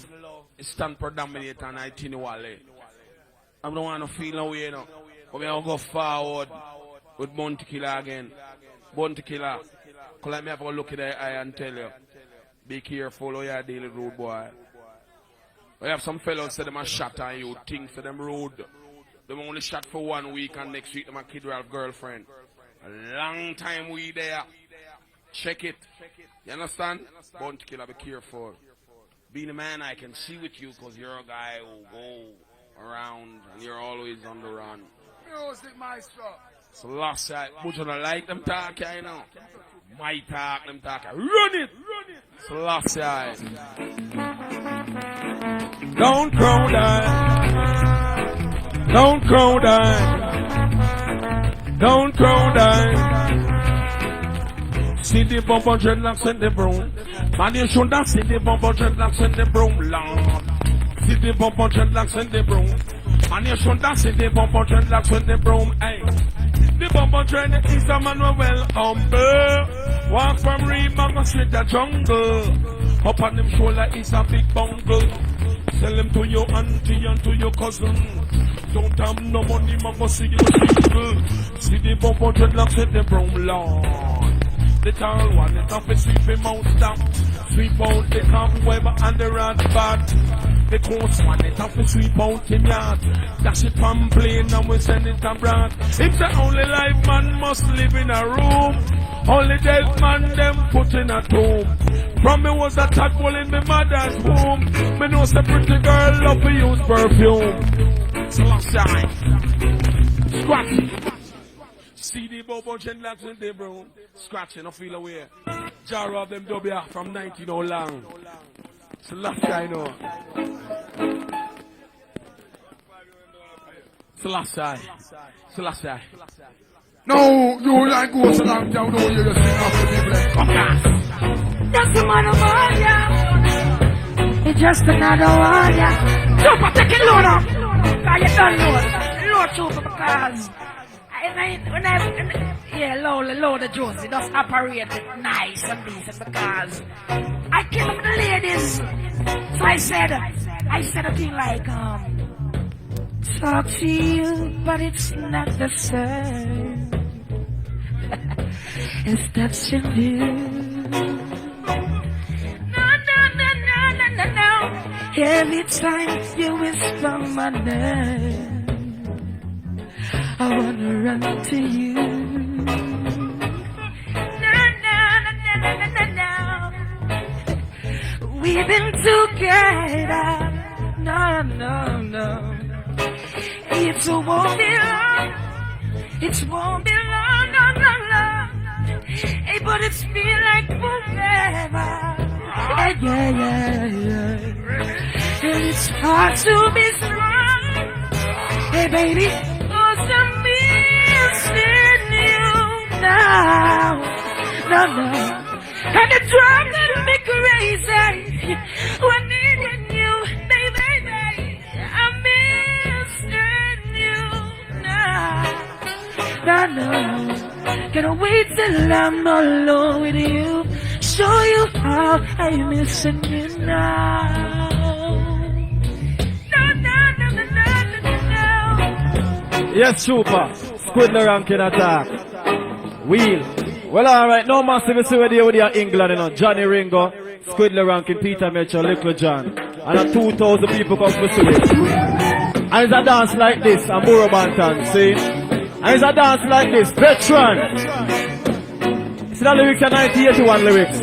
is stand predominate and I continually. I don't want to feel no way, you know. But we all go forward with Bounty Killer again. Bounty Killer. Cause let me have a look at the eye and tell you. Be careful how you deal with road boy. We have some fellows say them a shot on you, things to them road. Them only shot for 1 week and next week them a kid will have girlfriend. A long time we there. Check it. You understand? Bounty Killer, be careful. Being a man I can see with you because you're a guy who go around and you're always on the run. Music maestro. So last night, Buju don't like them talk, you know. My talk, them talk. Run it! So last night. Don't crow down. Don't crow down. Don't crow down. See the bumper dreadlocks and the broom. Man, you should not see the bumper dreadlocks and the broom, Lord. See the bumper dreadlocks and the broom. Man, you should not see the bumper dreadlocks and the broom, hey. The bumper dread is a man who well humble. Walk from Reebok straight to jungle. Up on them shoulder is a big bungle. Sell them to your auntie and to your cousin. Don't have no money, mama, see you single. See the bumper dreadlocks and the broom, Lord. The tall one, the top is sweep him out down. Sweep out the cobweb and the rat bat. The coast one, it have to sweep out him yard. Dash it from plane and we send it abroad. If the only life man must live in a room, only dead man them put in a tomb. From me was a tadpole in my mother's womb. Me know some pretty girl love to use perfume. So last time, scratch. See the bobo genlocks in the broom. Scratching, I feel away. Jar of them W from 19 oh long. So last time, no. So last time. So last time. No, you like go so long down, no, you just sing after people. Come on. Just a man of warrior. It's just another warrior. Super, take it load up. Cause you don't load. Load super because load the Josie just operate it nice and decent because I came up with the ladies. So I said a thing like talk to you, but it's not the same. It's touching you. No. Every time you whisper my name, I wanna run to you. No. We've been together. No. It won't be long. It won't be long. No. Hey, but it's feel like forever. Yeah. And it's hard to be strong. Hey, baby, cause I'm missing you now. No. And the drums that me crazy when needing you, baby. I'm missing you now. No. Gonna wait till I'm alone with you. Show you how I'm missing you now. No. Yes, Super. Squidler ranking attack. Wheel. Well, alright, no massive is with you England, you know. Johnny Ringo, Squidler ranking, Peter Mitchell, Little John. And 2,000 people come to see it. And it's a dance like this, and Buju Banton, see? And it's a dance like this, Veteran. See the lyrics are 1981 lyrics.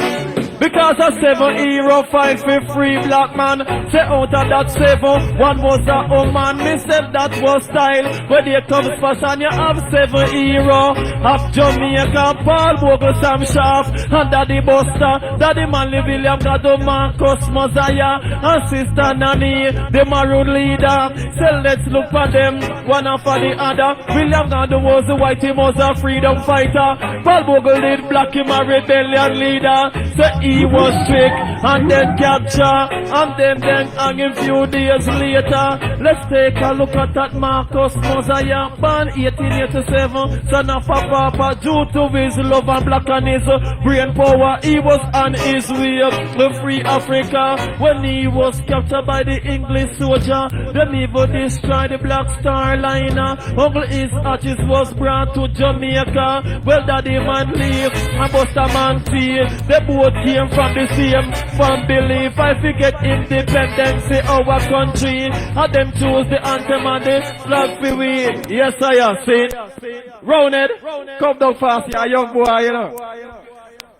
Because of 7 hero, 5 for free black man. Say out of that 7, one was a old man. Me said that was style. When they comes fast and you have 7 hero. Half Jamaica, Paul Bogle, Sam Sharp. And Daddy Buster, Daddy Manley William, Gado Marcus, Mosiah. And Sister Nanny, the maroon leader. So let's look for them, one after the other. William Gado was the white, he was a freedom fighter. Paul Bogle did black, him a rebellion leader. So he was trick and then capture and then hang him few days later. Let's take a look at that Marcus Mosiah, born 1887, son of a papa, due to his love and black and his brain power. He was on his way to free Africa when he was captured by the English soldier. Them even destroyed the Black Star Liner. Uncle his arches was brought to Jamaica. Well, Daddy man leave and Buster man feel. They both came from the same family. If I forget independence in our country, and them choose the anthem and the flag for we. Yes, I have seen. Rounded, come down fast, you young boy, you know.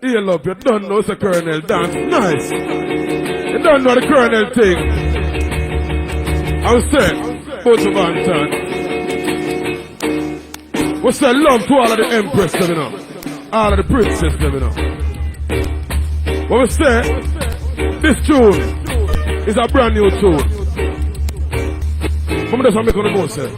Hey, love, you don't know the Colonel dance. Nice. You don't know the Colonel thing. I was saying, Buju Banton. We say love to all of the Empress, you know. All of the princess, you know. What we say, this tune is a brand new tune. Come on, that's what I'm making the most say.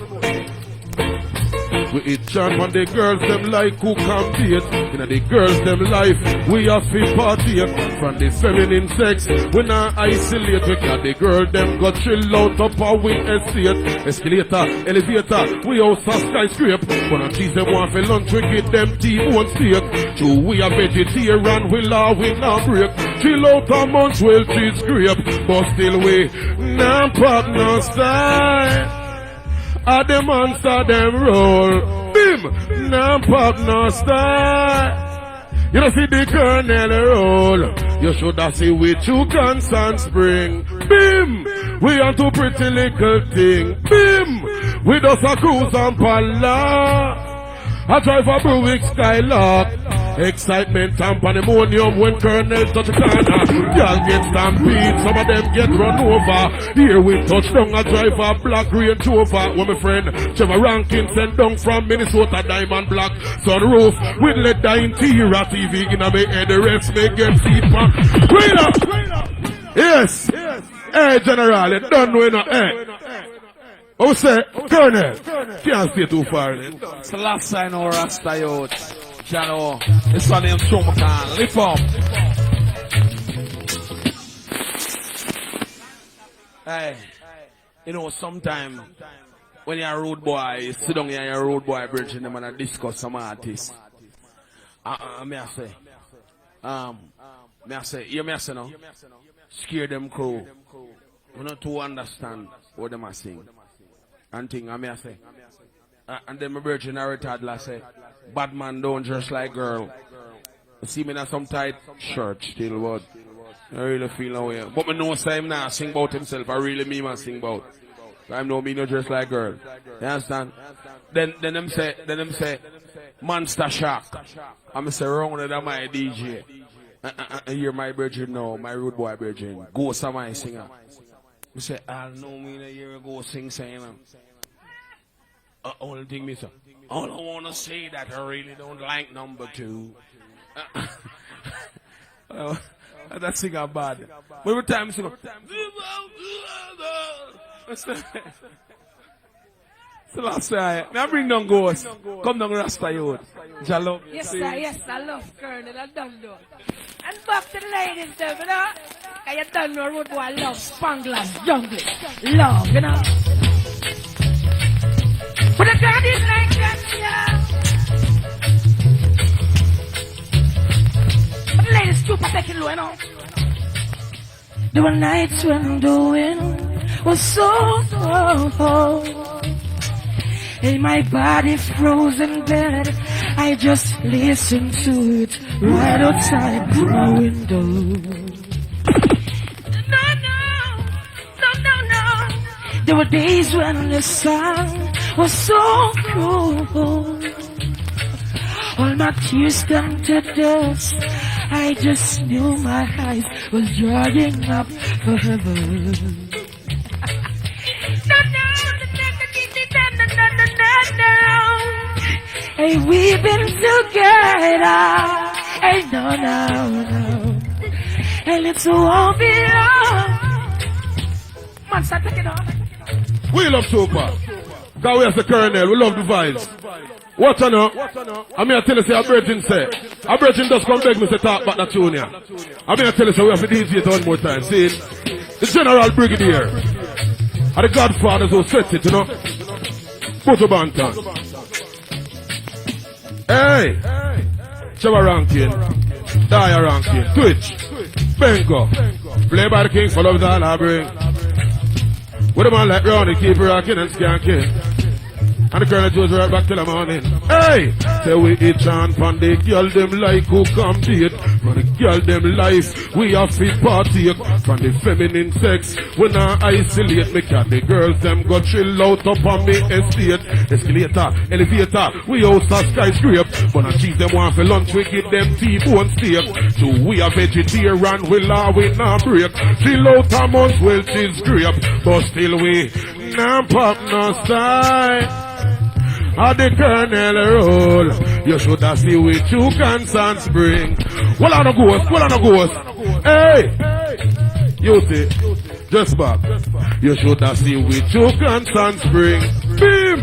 We eat chant when the girls them like who come date. You know the girls them life, we have to party. From the feminine sex, we not isolate. We got the girl them got chill out up our we estate. Escalator, elevator, we also skyscrape. When I tease them one for lunch, we get them T-bone steak. True, we are vegetarian, we law, we not break. Chill out a month, well, cheese scrape. But still we, nah pop, no style. A the monster them roll. Bim! No pop, no star. You don't see the Colonel roll. You should have see with 2 guns and spring. Bim! We are two pretty little thing. Bim! We just a cruise and palla. I drive a Buick Skylark. Excitement and pandemonium when Colonel touch the corner. Y'all get stampede, some of them get run over. Here we touch down, I drive a black Range Rover. When my friend Trevor Rankin sent down from Minnesota, diamond black sunroof with leather interior TV in a me head. The rest may get seat back. Wait up! Yes! Hey, General, you don't know enough. Hey! Oh, say, Colonel, can't stay too far. It's the last sign of Rasta youth. Channel, it's on him, Chomakan. Lift up. Hey, you know, sometime when you're a road boy, you sit down here, you're a road boy bridge, and them and discuss some artists. May I say, you may say no? Scare them crew. You know, to understand what them are saying. And thing, I may say. And then my virgin are toddler say, bad man don't dress like girl. You see me in some tight shirt still, but I really feel no way. But me know say him now sing about himself. I really mean man sing about. I know me no dress like girl. You understand? Then them say, Monster Shock. I'm say wrong with that my DJ. I hear my virgin now, my rude boy virgin. Go some my singer. I say, I know me a year ago sing saying. Only thing, mister. All I want to say that I really don't like number 2. That singer bad. But every time I sing, it's the last time. I bring down Ghost. Come down Rasta youth. Jalo. Yes, sir. Yes, I love Colonel. I don't know. And back to the ladies, though, you know. I don't know what I love. Spanglers, jungle, love, you know. But I got it like that, yeah. But the ladies, super taking low, you know. There were nights when the wind was so cold. In my body frozen bed, I just listened to it right outside my window. No. There were days when the sun was so cold. All my tears turned to dust. I just knew my eyes was drying up forever. Hey, we've been together. Hey, no. And it's won't be long. Man, start taking off. We love Super. Because we as the Colonel, we love the vibes. What you know? I mean, I tell you, say, a virgin say. A virgin does come beg me to talk about that tune here. I mean, I tell you, say, we have to DJ it one more time. See, the General Brigadier. And the Godfathers who set it, you know. Buju Banton. Hey! Trevor Rankin. Daya Rankin. Twitch. Bengo. Play by the king, follow with all I bring. With a man like Ronnie, keep rocking and skanking. And the Colonel Josie right back till the morning. Hey! Say we each on pan the girl them like who come date. From the girl them life, we have fit partake. From the feminine sex, we not isolate. Me cat the girls them go chill out up on me estate. Escalator, elevator, we host a skyscrape. But I cheese them want for lunch, we give them T-bone steak. So we are vegetarian, we law, we not break. Chill out a month, well, she's grape. But still we nah pop no style. How the Colonel roll, you should have seen with 2 consons bring. Well on a ghost, Hey, you see, just back. You should have seen with 2 consons bring. Bim,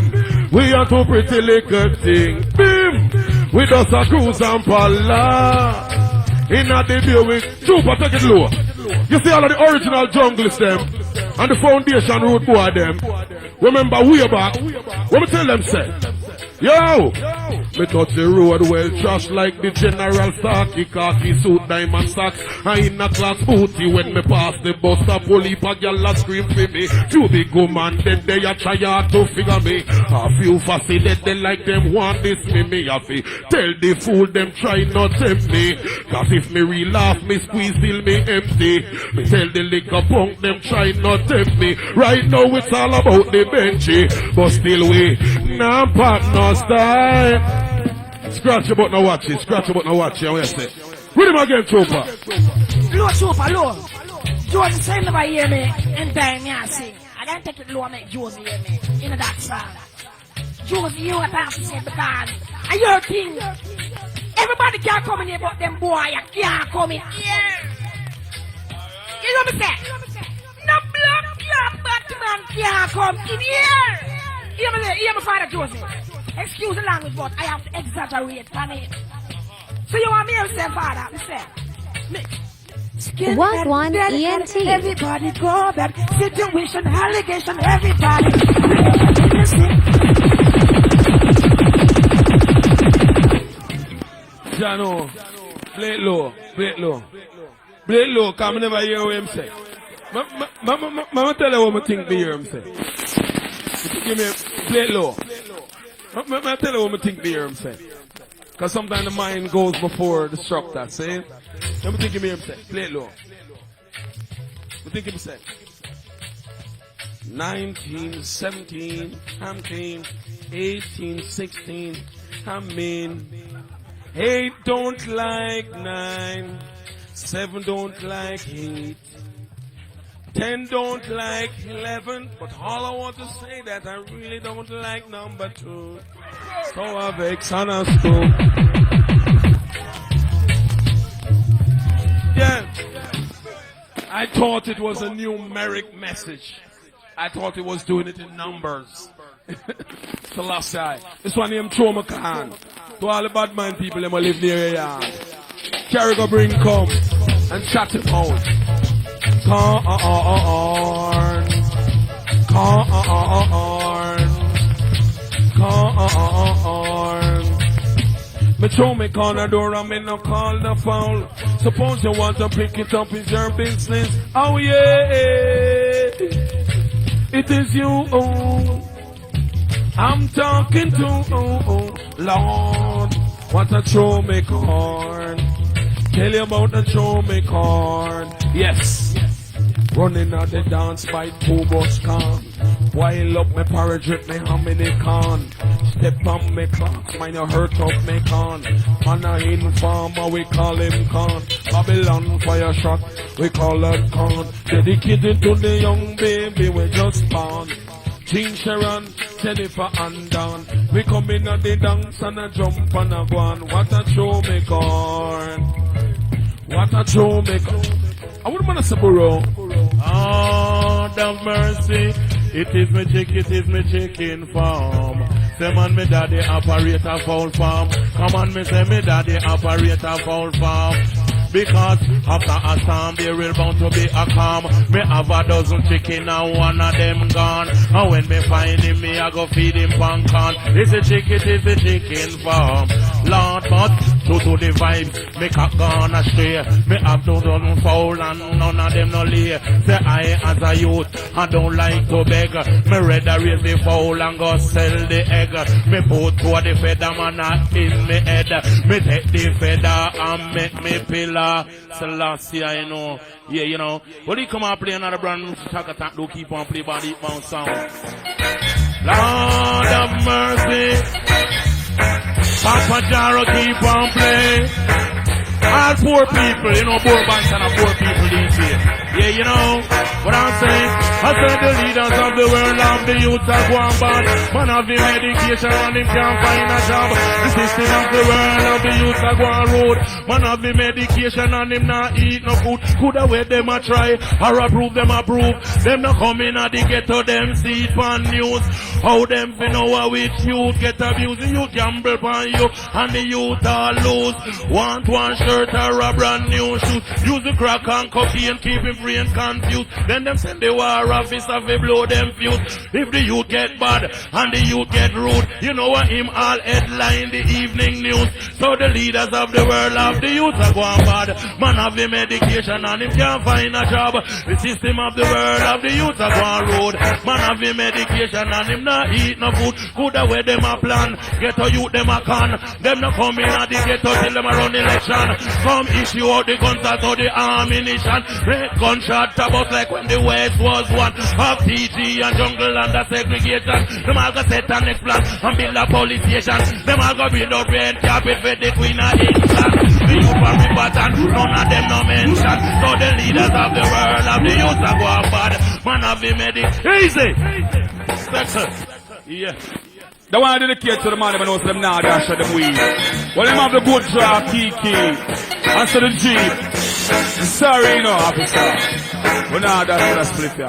we are 2 pretty little thing. Bim, we just a cruise and palla. In a debut with Super, take it low. You see all of the original junglers them and the foundation road boy them. Remember way back, what me tell them say, yo, Me touch the road well, trash like the general Starkey, khaki suit, diamond socks. I in a class booty when me pass the bus stop. Only a girl a scream for me. Too big woman, then they a try hard to figure me. A few fussy dead, they like them want this me have to tell the fool them try not tempt me. Cause if me real laugh, me squeeze till me empty. Me tell the liquor punk them try not tempt me. Right now it's all about the benchy, but still we nah pop no style. Scratch about no watch it, scratch about no watch it. Where's it? Read him again, Trooper. Low, Trooper, low. Josie say never hear me, and time me I sing. I don't take it low and make Josie hear me in that song. Josie, you have to say because I your king. Everybody can't come in here but them boy, you can't come in here. You know what I'm saying? No blood clot Batman can't come in here. Hear me, Father Josie. Excuse the language, but I have to exaggerate on it. So you want me to say, Father? Me say, One ENT. Everybody go back. Situation, allegation, everybody. Jano, play it low, play it low. Play it low, cause I never hear what him say. Mama tell her what I think me hear him say. Give me, play it low. I tell her what I think me hear him say. Cause sometimes the mind goes before the structure, see? Let me think him hear him say. Play it low. I think him say. 19, 17, I'm clean. 18, 16, I'm mean. 8 don't like 9. 7 don't like 8. 10 don't like 11. But all I want to say that I really don't like number 2. So I vex on us too. Yeah. I thought it was a numeric message. I thought it was doing it in numbers. So last time, this one named Trauma Khan. To all the bad mind people that live near here. Carry go bring come and chat it out. Corn. Me throw me corner door and me no call the foul. Suppose you want to pick it up, it's your business. Oh yeah, it is you. I'm talking to Lord. What a throw me corn. Tell you about the throw me corn. Yes. Running out the dance by 2 bus can. While up me porridge with me hominy can. Step on me clocks, mind you hurt up me can. Man a informer, we call him can. Babylon fire shot, we call it can. Dedicated to the young baby we just born. Jean Sharon, Jennifer and Dawn. We come in at the dance and a jump and a go on. What a show me corn. What a show me corn. I wouldn't want to say burrow. Oh, have mercy. It is me chicken farm. Say man, me daddy operate a foul farm. Come on, me say me daddy operate a foul farm. Because after a storm there will bound to be a calm. Me have a dozen chicken and one of them gone. And when me find him, me I go feed him pumpkin. It's a chicken farm. Lord, but due to the vibes, me cock gone astray. Me have to done foul and none of them no lay. Say I as a youth, I don't like to beg. Me rather raise the foul and go sell the egg. Me put to the feather man in me head. Me take the feather and make me pillar. Selassie, I know. Yeah, you know. When he come and play another brand new attack, do keep on play body bounce sound. Lord of mercy. Papa Jaro keep on play. All poor people, you know, poor bands and poor people these days. Yeah, you know what I'm saying? I said the leaders of the world of the youth are going bad. Man of the medication and him can't find a job. The system of the world of the youth are going road. Man of the medication and him not eat no food. Coulda wait them a try or approve them approve. Them not come in at the ghetto, them see it on news. How them fi know how with youth get abused. The youth gamble upon you and the youth all lose. Want one shirt or a brand new shoes. Use the crack and cocaine, keep him free. brain confused. Then them send the war officer fi blow them fuse. If the youth get bad and the youth get rude, you know what him all headline the evening news. So the leaders of the world of the youth are going bad. Man have the medication and him can't find a job. The system of the world of the youth are going road. Man have the medication and him not eat no food. Coulda where them a plan, get a youth them a con. Them not come in at the ghetto till them a run election. Come issue out the guns out of the ammunition. Red gunshot about like when the West was one. Of TG and jungle under segregation. Them all go set a next plan and build a police station. Them all go build up red carpet for the Queen of England. The youth from Riverton, none of them no mention. So the leaders of the world of the youth are going bad. Man of the medic, easy. Yeah. The one dedicate to the man who knows them now, they show them weed. Well, them have the good draw, Kiki, and so the Jeep. Sorry, you know, officer. But now that's split here.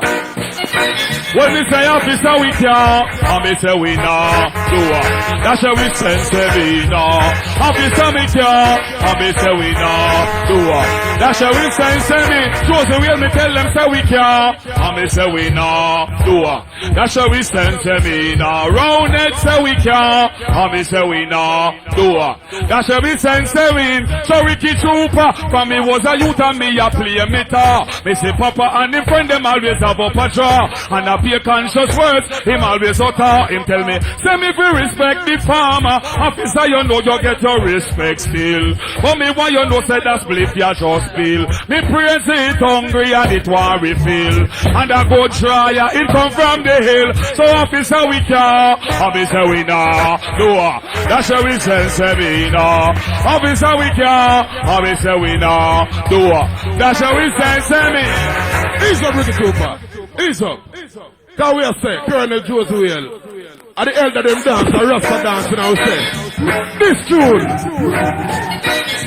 When we say officer, we can't, and we say we nah, do it. That's how we sense we nah. Officer, we can't, and we say we nah, do it. That's how we sense me. Josie Wales, me tell them say we can't, and we say we nah, do it. That's how we sense me nah. Round it say we can't, and we say we nah, do it. That's how we sense me. So Ricky Trooper, from me was a youth and me a play meter. Me say Papa and him friend them always have up a draw. And a pay conscious words, him always utter. Him tell me, say me we respect the farmer. Officer, you know you get your respect still. But me want you know say that split you just feel. Me praise it hungry and it want refill. And a good try, it come from the hill. So officer we can't, officer we nah, do it. That's how we sense we nah. Officer we can't, officer we nah, do it. That's how we sense me. Ease up, Ricky Trooper. Ease up. Can we say, Colonel Josie Wales, at the elder them dance, the Rasta dance, and I will say, this tune,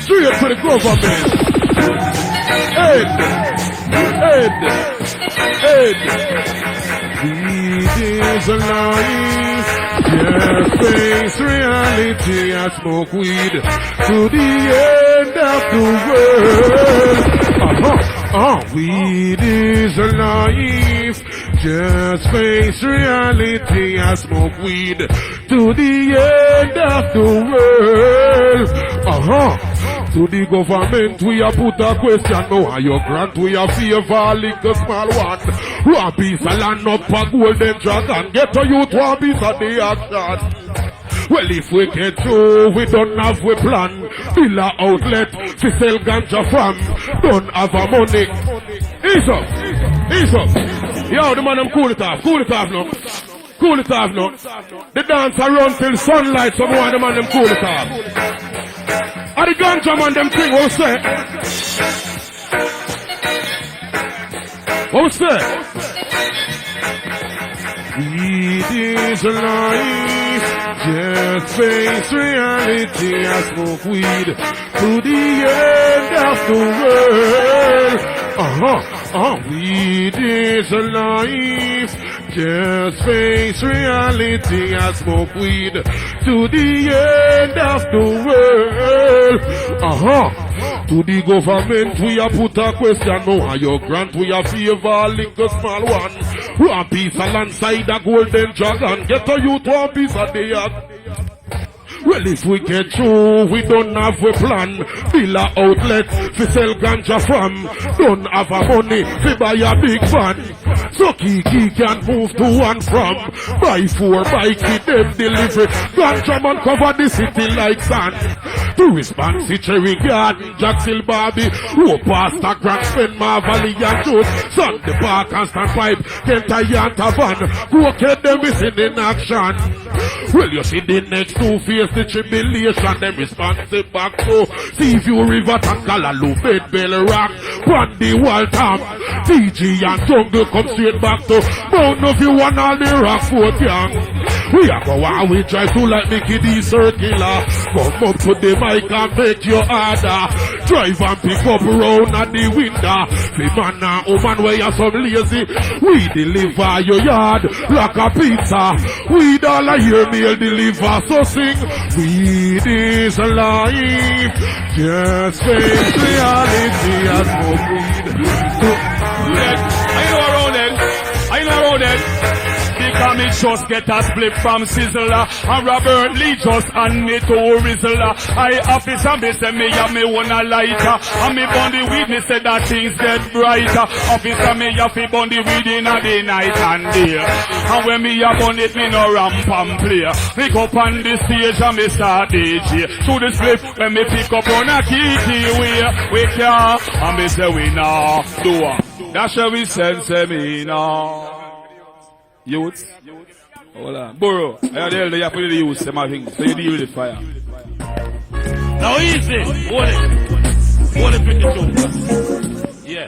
straight to the government. Head. Weed is alive, just face reality and smoke weed to the end of the world. Weed is alive, just face reality and smoke weed to the end of the world. To the government we a put a question now, and your grant we a favor like the small one. One piece of land up a golden dragon, get a youth one piece of the action. Well, if we get through, we don't have we plan. Bill a outlet, to sell ganja from, don't have a money. Ease up. Yo, the man them cool it off now. Cool it off now. The dance run till sunlight, so boy, the man them cool it off. And the ganja man them thing, what say? What say? Weed is alive, just face reality and smoke weed to the end of the world. Weed is alive, just face reality and smoke weed to the end of the world. To the government we a put a question now, and your grant we a favor link the small one. One piece of land side a golden dragon, get a youth one piece of the act. Well, if we get through, we don't have a plan. Bill a outlet, fi sell ganja from. Don't have a money, fi buy a big van. So Kiki can move to and from. Buy 4 bike, them delivery. Ganja man cover the city like sand. To respond to Cherry Garden, Jackson Barbie. Who past Grand Spend Valley and Jones. Sunday Park and Standpipe, Kenta Yanta Van. Go get them missing in action. Well, you see the next two face the tribulation, them responsive back to Seaview River, Tangalalu, Bed Bell Rock, Brandy Waltham, TG and Jungle come straight back to Mount Novi One all the Rock Fort Young. We are go while we try to like Mickey D Circular. Come up to the mic and make your order. Drive and pick up round at the window. The man and woman where you're some lazy. We deliver your yard like a pizza. We all a hear meal deliver. So sing, weed is alive. Just face reality and smoke weed. me just get a split from Sizzler. And Robert Lee just hand me to Rizzler. I officer me say me have me one a lighter. And me burn the weed, me say that things get brighter. Officer me have to burn the weed in a day, night and day. And when me a burn it, me no ramp and play. Me go up on the stage and me start DJ. To the split, when me pick up on a key we can. And me say we nah do it. That's how we sense me now. Youths? Hold on. Burrow, I tell you, you have to do the youths, them things. So you deal with the fire. Now easy. Hold it. Hold it with the two. Yeah.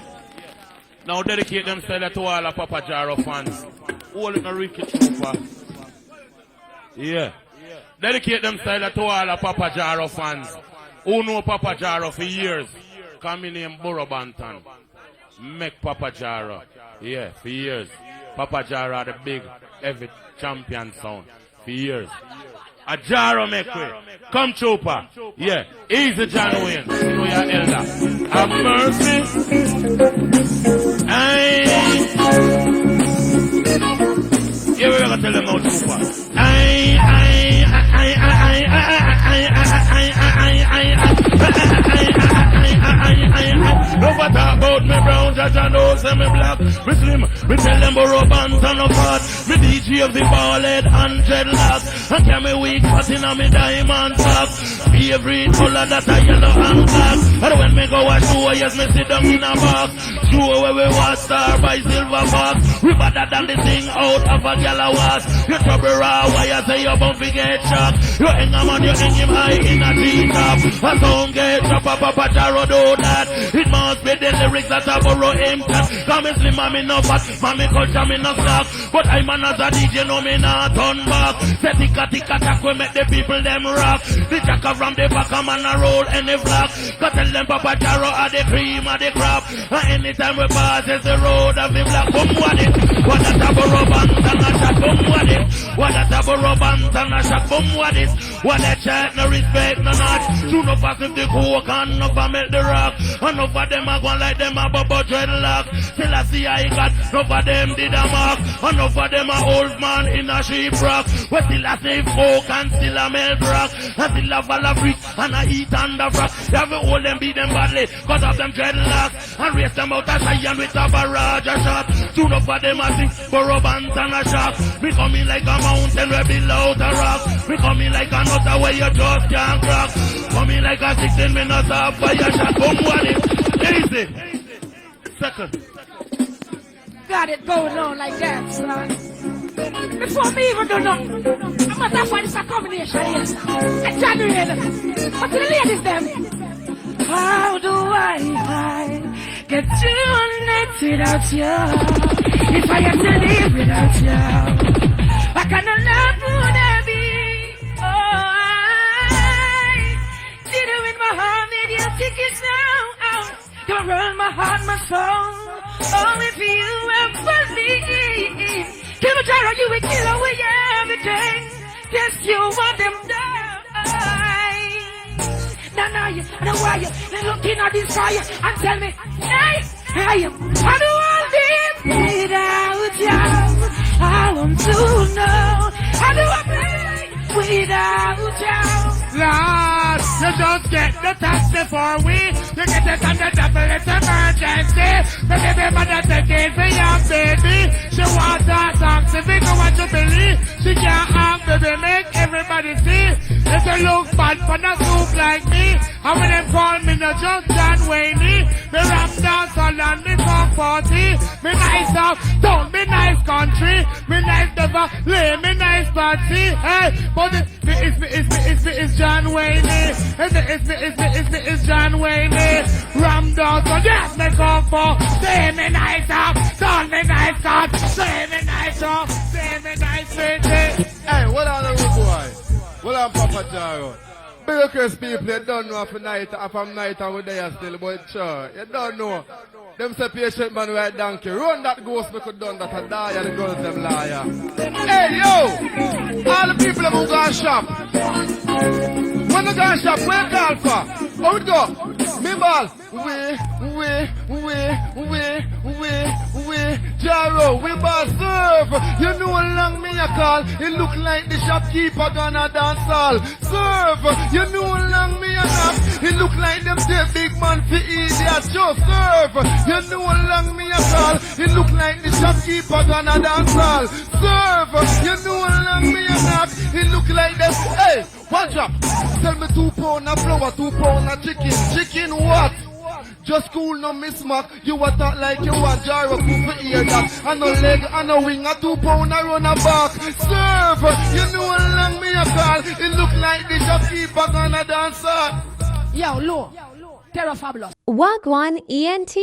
Now dedicate themselves to all the Papa Jaro fans. Hold it now, Ricky Trooper. Yeah. Dedicate themselves to all the Papa Jaro fans. Who know Papa Jaro for years. Come in Buju Banton. Make Papa Jaro. Yeah, for years. Papa Jaro the big, heavy champion sound. For years. A Jaro make way. Come Trooper. Yeah. Easy John Wayne. You know your elder. Have mercy. Yeah, we're gonna tell them now, Trooper. No matter about me brown, Jaja knows and me black. Me slim, me tell them Buju Banton no fat. Me DJ of the ball head and dreadlocks. And carry me weak fat in a me diamond socks. Favorite color that a yellow and black. And when me go a show, yes me sit down in a box. Show where we was star by silver box. We better than the thing out of a gala was. You trouble raw, why you say you bound to get shot. You hang a man, you hang him high in a T-top. And don't get drop up Papa Jaro do that. It must be the lyrics that I borrow him. Come and slim, mommy no fat, mommy culture me no slack. But I'm another DJ, no me not turn back. Say tika tack, we make the people them rock. The jacker from the back, a man a roll any flag. Cause tell them Papa Jaro are the cream of the crop. And anytime we pass, it's the road of the black. Boom, what it? What a Buju Banton a shot, boom, what it? What a Buju Banton a shot, boom, what it? What a chat, no respect, no notch. Two no pass if the coke and no for melt the rock. And no for them a go like them a bubble dreadlock. Till I see I got, no for them did a mark. And no for them a old man in a sheep rock. We still a save coke and still a melt rock. And still a fall of brick and a eat under rock. They have to hold them, beat them badly, cause of them dreadlocks. And race them out as Zion with a barrage of shot. Two no for them a sing, Buju Banton a shot. We coming like a mountain where below the rock. We coming like a nutter where you just can't crack. Coming like a 16 minutes of fire shot. Boom, what it? Easy. Second. Got it going on like that, son. Before me even do nothing, I'm not that find this a combination here. And Junior Reid. But to the ladies them. How do I get to a night without you? If I have to live without you, what kind of love would I be? Oh, I did it with my heart, made you think it's now. Don't run my heart, my soul. Oh, if you ever leave, Killamanjaro, you will kill away everything. Yes, you want them down. Now you, I know why you looking at this fire and tell me, hey, I do I live without you? I want to know, how do I play without you? Lord, you just get the taxi for we. You get it on the double, it's emergency. The baby mother take it for your baby. She wants a taxi, we know what you believe. She can't have baby, make everybody see. If you look bad for the soup like me, and when them call me no just John Wayne, me rap dancehall and me talk party. Me nice out, don't be nice country. Me nice never lay me nice party. Hey, but it's John Wayne. It's John Wayne. Ram dancehall, yes me come for. Say me nice out, don't be nice out. Say me nice out, say me nice baby. Hey, what are the rude boy? What are Papa Jaro? Because people, you don't know from night and we're there still, but sure, you don't know. Them say patient man right donkey. Run that ghost we could done that a die and the girls them liar. Hey yo! All the people that who go shop. When they go shop, where call for? How it go? Me ball. We, Jaro, we ball serve. You know how long me a call. It look like the shopkeeper gonna dance all. Serve. You know how long me a knock. It look like them take big man for idiot. Just serve. You know how long me a call. It look like the shopkeeper gonna dance all. Serve. You know how long me a knock. It look like them. Hey, one drop. Tell me 2 pound of flour, 2 pound of chicken. Chicken what? Just cool, no miss Mac. You a talk like you a jar of food for ear that. And no leg, and no wing, a 2 pound, I run a back. Serve, you know how long me a call. It look like the shopkeeper gonna dance. Yo, low, Terror Fabulous. Wagwan ENT.